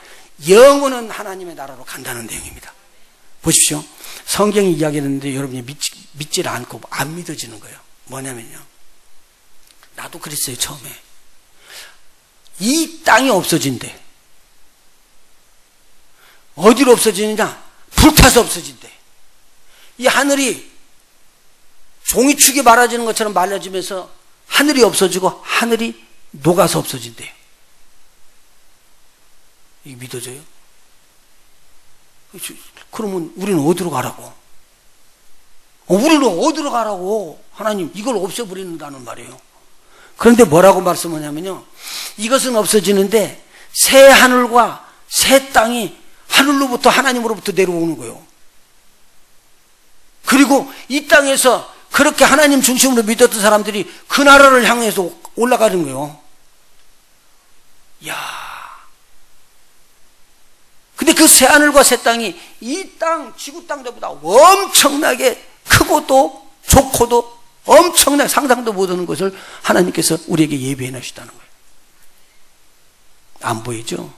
영원한 하나님의 나라로 간다는 내용입니다. 보십시오. 성경이 이야기했는데 여러분이 믿지를 않고 안 믿어지는 거예요. 뭐냐면요, 나도 그랬어요. 처음에 이 땅이 없어진대. 어디로 없어지느냐? 불타서 없어진대. 이 하늘이 종이축이 말아지는 것처럼 말라지면서 하늘이 없어지고 하늘이 녹아서 없어진대요. 이게 믿어져요? 그러면 우리는 어디로 가라고? 우리는 어디로 가라고? 하나님 이걸 없애버린다는 말이에요. 그런데 뭐라고 말씀하냐면요, 이것은 없어지는데 새 하늘과 새 땅이 하늘로부터 하나님으로부터 내려오는 거예요. 그리고 이 땅에서 그렇게 하나님 중심으로 믿었던 사람들이 그 나라를 향해서 올라가는 거예요. 이야. 근데 그 새 하늘과 새 땅이 이 땅, 지구 땅들보다 엄청나게 크고도 좋고도 엄청나게 상상도 못하는 것을 하나님께서 우리에게 예비해 놓으시다는 거예요. 안 보이죠?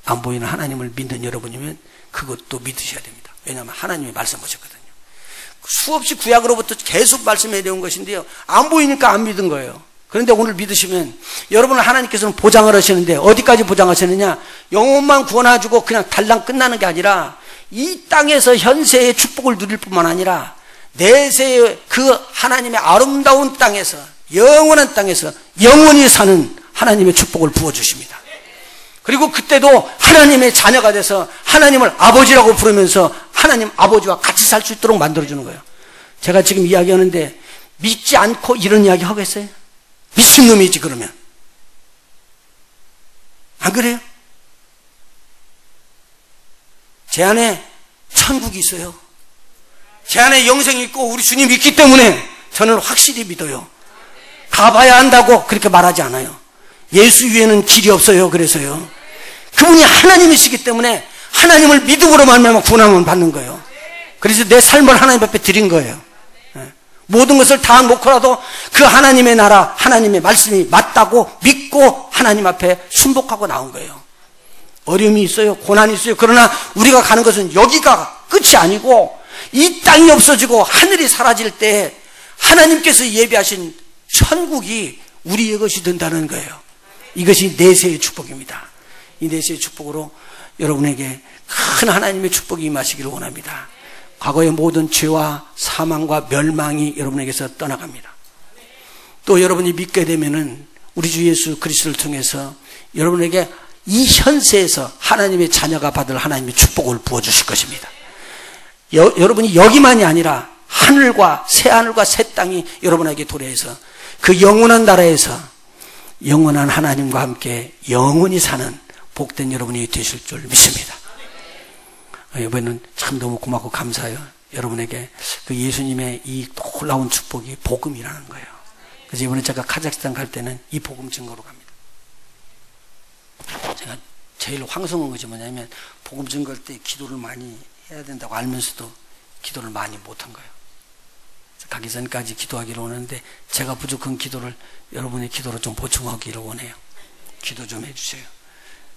안 보이는 하나님을 믿는 여러분이면 그것도 믿으셔야 됩니다. 왜냐하면 하나님이 말씀하셨거든요. 수없이 구약으로부터 계속 말씀해 내온 것인데요, 안 보이니까 안 믿은 거예요. 그런데 오늘 믿으시면 여러분을 하나님께서는 보장을 하시는데 어디까지 보장하시느냐? 영혼만 구원해주고 그냥 달랑 끝나는 게 아니라 이 땅에서 현세의 축복을 누릴 뿐만 아니라 내세의 그 하나님의 아름다운 땅에서, 영원한 땅에서 영원히 사는 하나님의 축복을 부어주십니다. 그리고 그때도 하나님의 자녀가 돼서 하나님을 아버지라고 부르면서 하나님 아버지와 같이 살 수 있도록 만들어주는 거예요. 제가 지금 이야기하는데 믿지 않고 이런 이야기 하겠어요? 미친놈이지 그러면. 안 그래요? 제 안에 천국이 있어요. 제 안에 영생이 있고 우리 주님이 있기 때문에 저는 확실히 믿어요. 가봐야 한다고 그렇게 말하지 않아요. 예수 위에는 길이 없어요. 그래서요, 그분이 하나님이시기 때문에 하나님을 믿음으로 말미암아 구원함을 받는 거예요. 그래서 내 삶을 하나님 앞에 드린 거예요. 모든 것을 다 놓고라도 그 하나님의 나라, 하나님의 말씀이 맞다고 믿고 하나님 앞에 순복하고 나온 거예요. 어려움이 있어요. 고난이 있어요. 그러나 우리가 가는 것은 여기가 끝이 아니고 이 땅이 없어지고 하늘이 사라질 때 하나님께서 예비하신 천국이 우리의 것이 된다는 거예요. 이것이 내세의 축복입니다. 이 내세의 축복으로 여러분에게 큰 하나님의 축복이 임하시기를 원합니다. 과거의 모든 죄와 사망과 멸망이 여러분에게서 떠나갑니다. 또 여러분이 믿게 되면은 우리 주 예수 그리스도를 통해서 여러분에게 이 현세에서 하나님의 자녀가 받을 하나님의 축복을 부어주실 것입니다. 여러분이 여기만이 아니라 하늘과 새 땅이 여러분에게 도래해서 그 영원한 나라에서 영원한 하나님과 함께 영원히 사는 복된 여러분이 되실 줄 믿습니다. 이번에는 참 너무 고맙고 감사해요. 여러분에게 그 예수님의 이 놀라운 축복이 복음이라는 거예요. 그래서 이번에 제가 카자흐스탄 갈 때는 이 복음 증거로 갑니다. 제가 제일 황송한 것이 뭐냐면 복음 증거할 때 기도를 많이 해야 된다고 알면서도 기도를 많이 못한 거예요. 가기 전까지 기도하기를 원하는데 제가 부족한 기도를 여러분의 기도로 좀 보충하기를 원해요. 기도 좀 해주세요.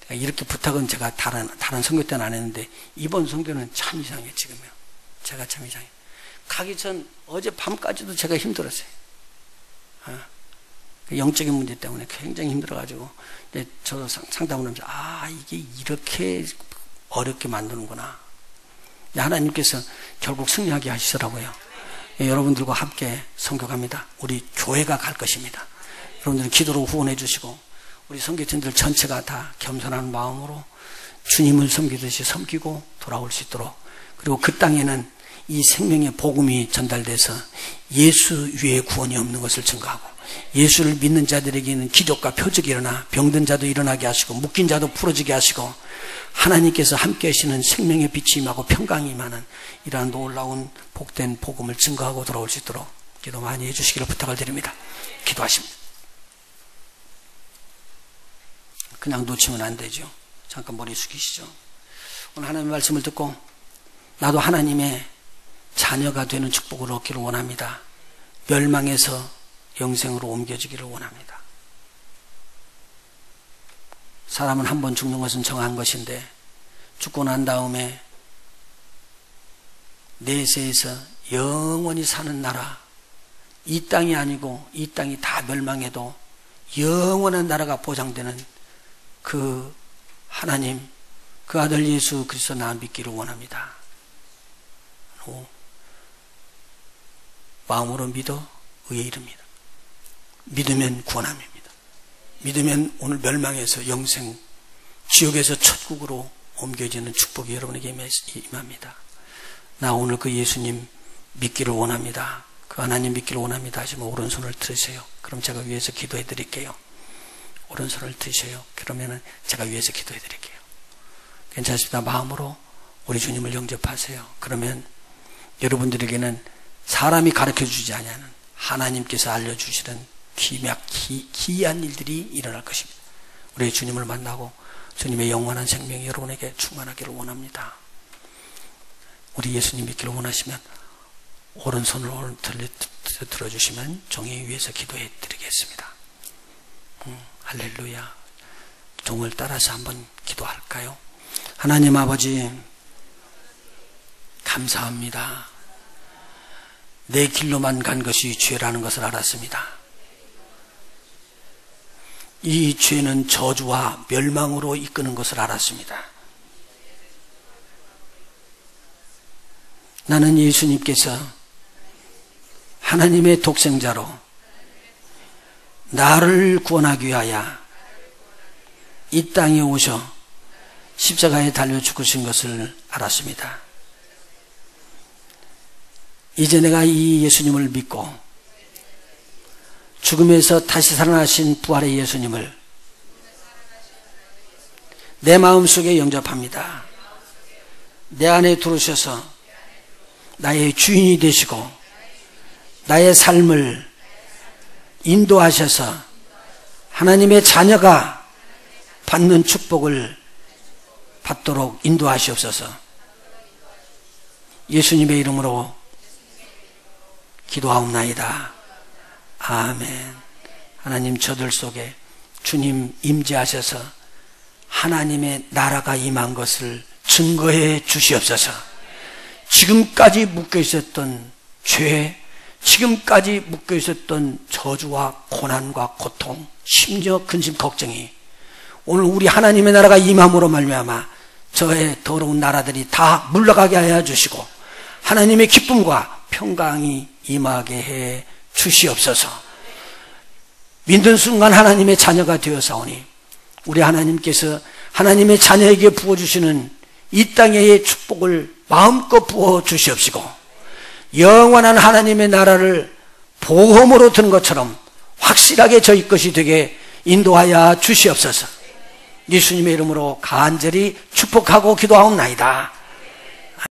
이렇게 부탁은 제가 다른 선교 때는 안 했는데 이번 선교는 참 이상해요. 지금요. 제가 참 이상해요. 가기 전 어제 밤까지도 제가 힘들었어요. 영적인 문제 때문에 굉장히 힘들어가지고 저도 상담을 하면서 이게 이렇게 어렵게 만드는구나. 하나님께서 결국 승리하게 하시더라고요. 여러분들과 함께 선교 갑니다. 우리 교회가 갈 것입니다. 여러분들은 기도로 후원해 주시고 우리 선교팀들 전체가 다 겸손한 마음으로 주님을 섬기듯이 섬기고 돌아올 수 있도록, 그리고 그 땅에는 이 생명의 복음이 전달돼서 예수 위에 구원이 없는 것을 증거하고 예수를 믿는 자들에게는 기적과 표적이 일어나 병든 자도 일어나게 하시고 묶인 자도 풀어지게 하시고 하나님께서 함께 하시는 생명의 빛이 임하고 평강이 임하는 이러한 놀라운 복된 복음을 증거하고 돌아올 수 있도록 기도 많이 해주시기를 부탁을 드립니다. 기도하십니다. 그냥 놓치면 안 되죠. 잠깐 머리 숙이시죠. 오늘 하나님의 말씀을 듣고 나도 하나님의 자녀가 되는 축복을 얻기를 원합니다. 멸망에서 영생으로 옮겨지기를 원합니다. 사람은 한 번 죽는 것은 정한 것인데 죽고 난 다음에 내세에서 영원히 사는 나라, 이 땅이 아니고 이 땅이 다 멸망해도 영원한 나라가 보장되는 그 하나님, 그 아들 예수 그리스도 나 믿기를 원합니다. 마음으로 믿어 의에 이릅니다. 믿으면 구원함입니다. 믿으면 오늘 멸망에서 영생, 지옥에서 천국으로 옮겨지는 축복이 여러분에게 임합니다. 나 오늘 그 예수님 믿기를 원합니다. 그 하나님 믿기를 원합니다 하시면 오른손을 들으세요. 그럼 제가 위에서 기도해 드릴게요. 오른손을 드셔요. 그러면은 제가 위에서 기도해 드릴게요. 괜찮습니다. 마음으로 우리 주님을 영접하세요. 그러면 여러분들에게는 사람이 가르쳐 주지 않냐는 하나님께서 알려주시는 기이한 일들이 일어날 것입니다. 우리 주님을 만나고 주님의 영원한 생명이 여러분에게 충만하기를 원합니다. 우리 예수님 믿기를 원하시면 오른손을 들어주시면 종이 위에서 기도해 드리겠습니다. 할렐루야. 종을 따라서 한번 기도할까요? 하나님 아버지, 감사합니다. 내 길로만 간 것이 죄라는 것을 알았습니다. 이 죄는 저주와 멸망으로 이끄는 것을 알았습니다. 나는 예수님께서 하나님의 독생자로 나를 구원하기 위하여 이 땅에 오셔 십자가에 달려 죽으신 것을 알았습니다. 이제 내가 이 예수님을 믿고 죽음에서 다시 살아나신 부활의 예수님을 내 마음속에 영접합니다. 내 안에 들어오셔서 나의 주인이 되시고 나의 삶을 인도하셔서 하나님의 자녀가 받는 축복을 받도록 인도하시옵소서. 예수님의 이름으로 기도하옵나이다. 아멘. 하나님, 저들 속에 주님 임재하셔서 하나님의 나라가 임한 것을 증거해 주시옵소서. 지금까지 묶여 있었던 죄, 지금까지 묶여 있었던 저주와 고난과 고통, 심지어 근심 걱정이 오늘 우리 하나님의 나라가 임함으로 말미암아 저의 더러운 나라들이 다 물러가게 하여 주시고 하나님의 기쁨과 평강이 임하게 해 주시옵소서. 믿는 순간 하나님의 자녀가 되어사오니 우리 하나님께서 하나님의 자녀에게 부어주시는 이 땅의 축복을 마음껏 부어주시옵시고 영원한 하나님의 나라를 보험으로 드는 것처럼 확실하게 저희 것이 되게 인도하여 주시옵소서. 예수님의 이름으로 간절히 축복하고 기도하옵나이다.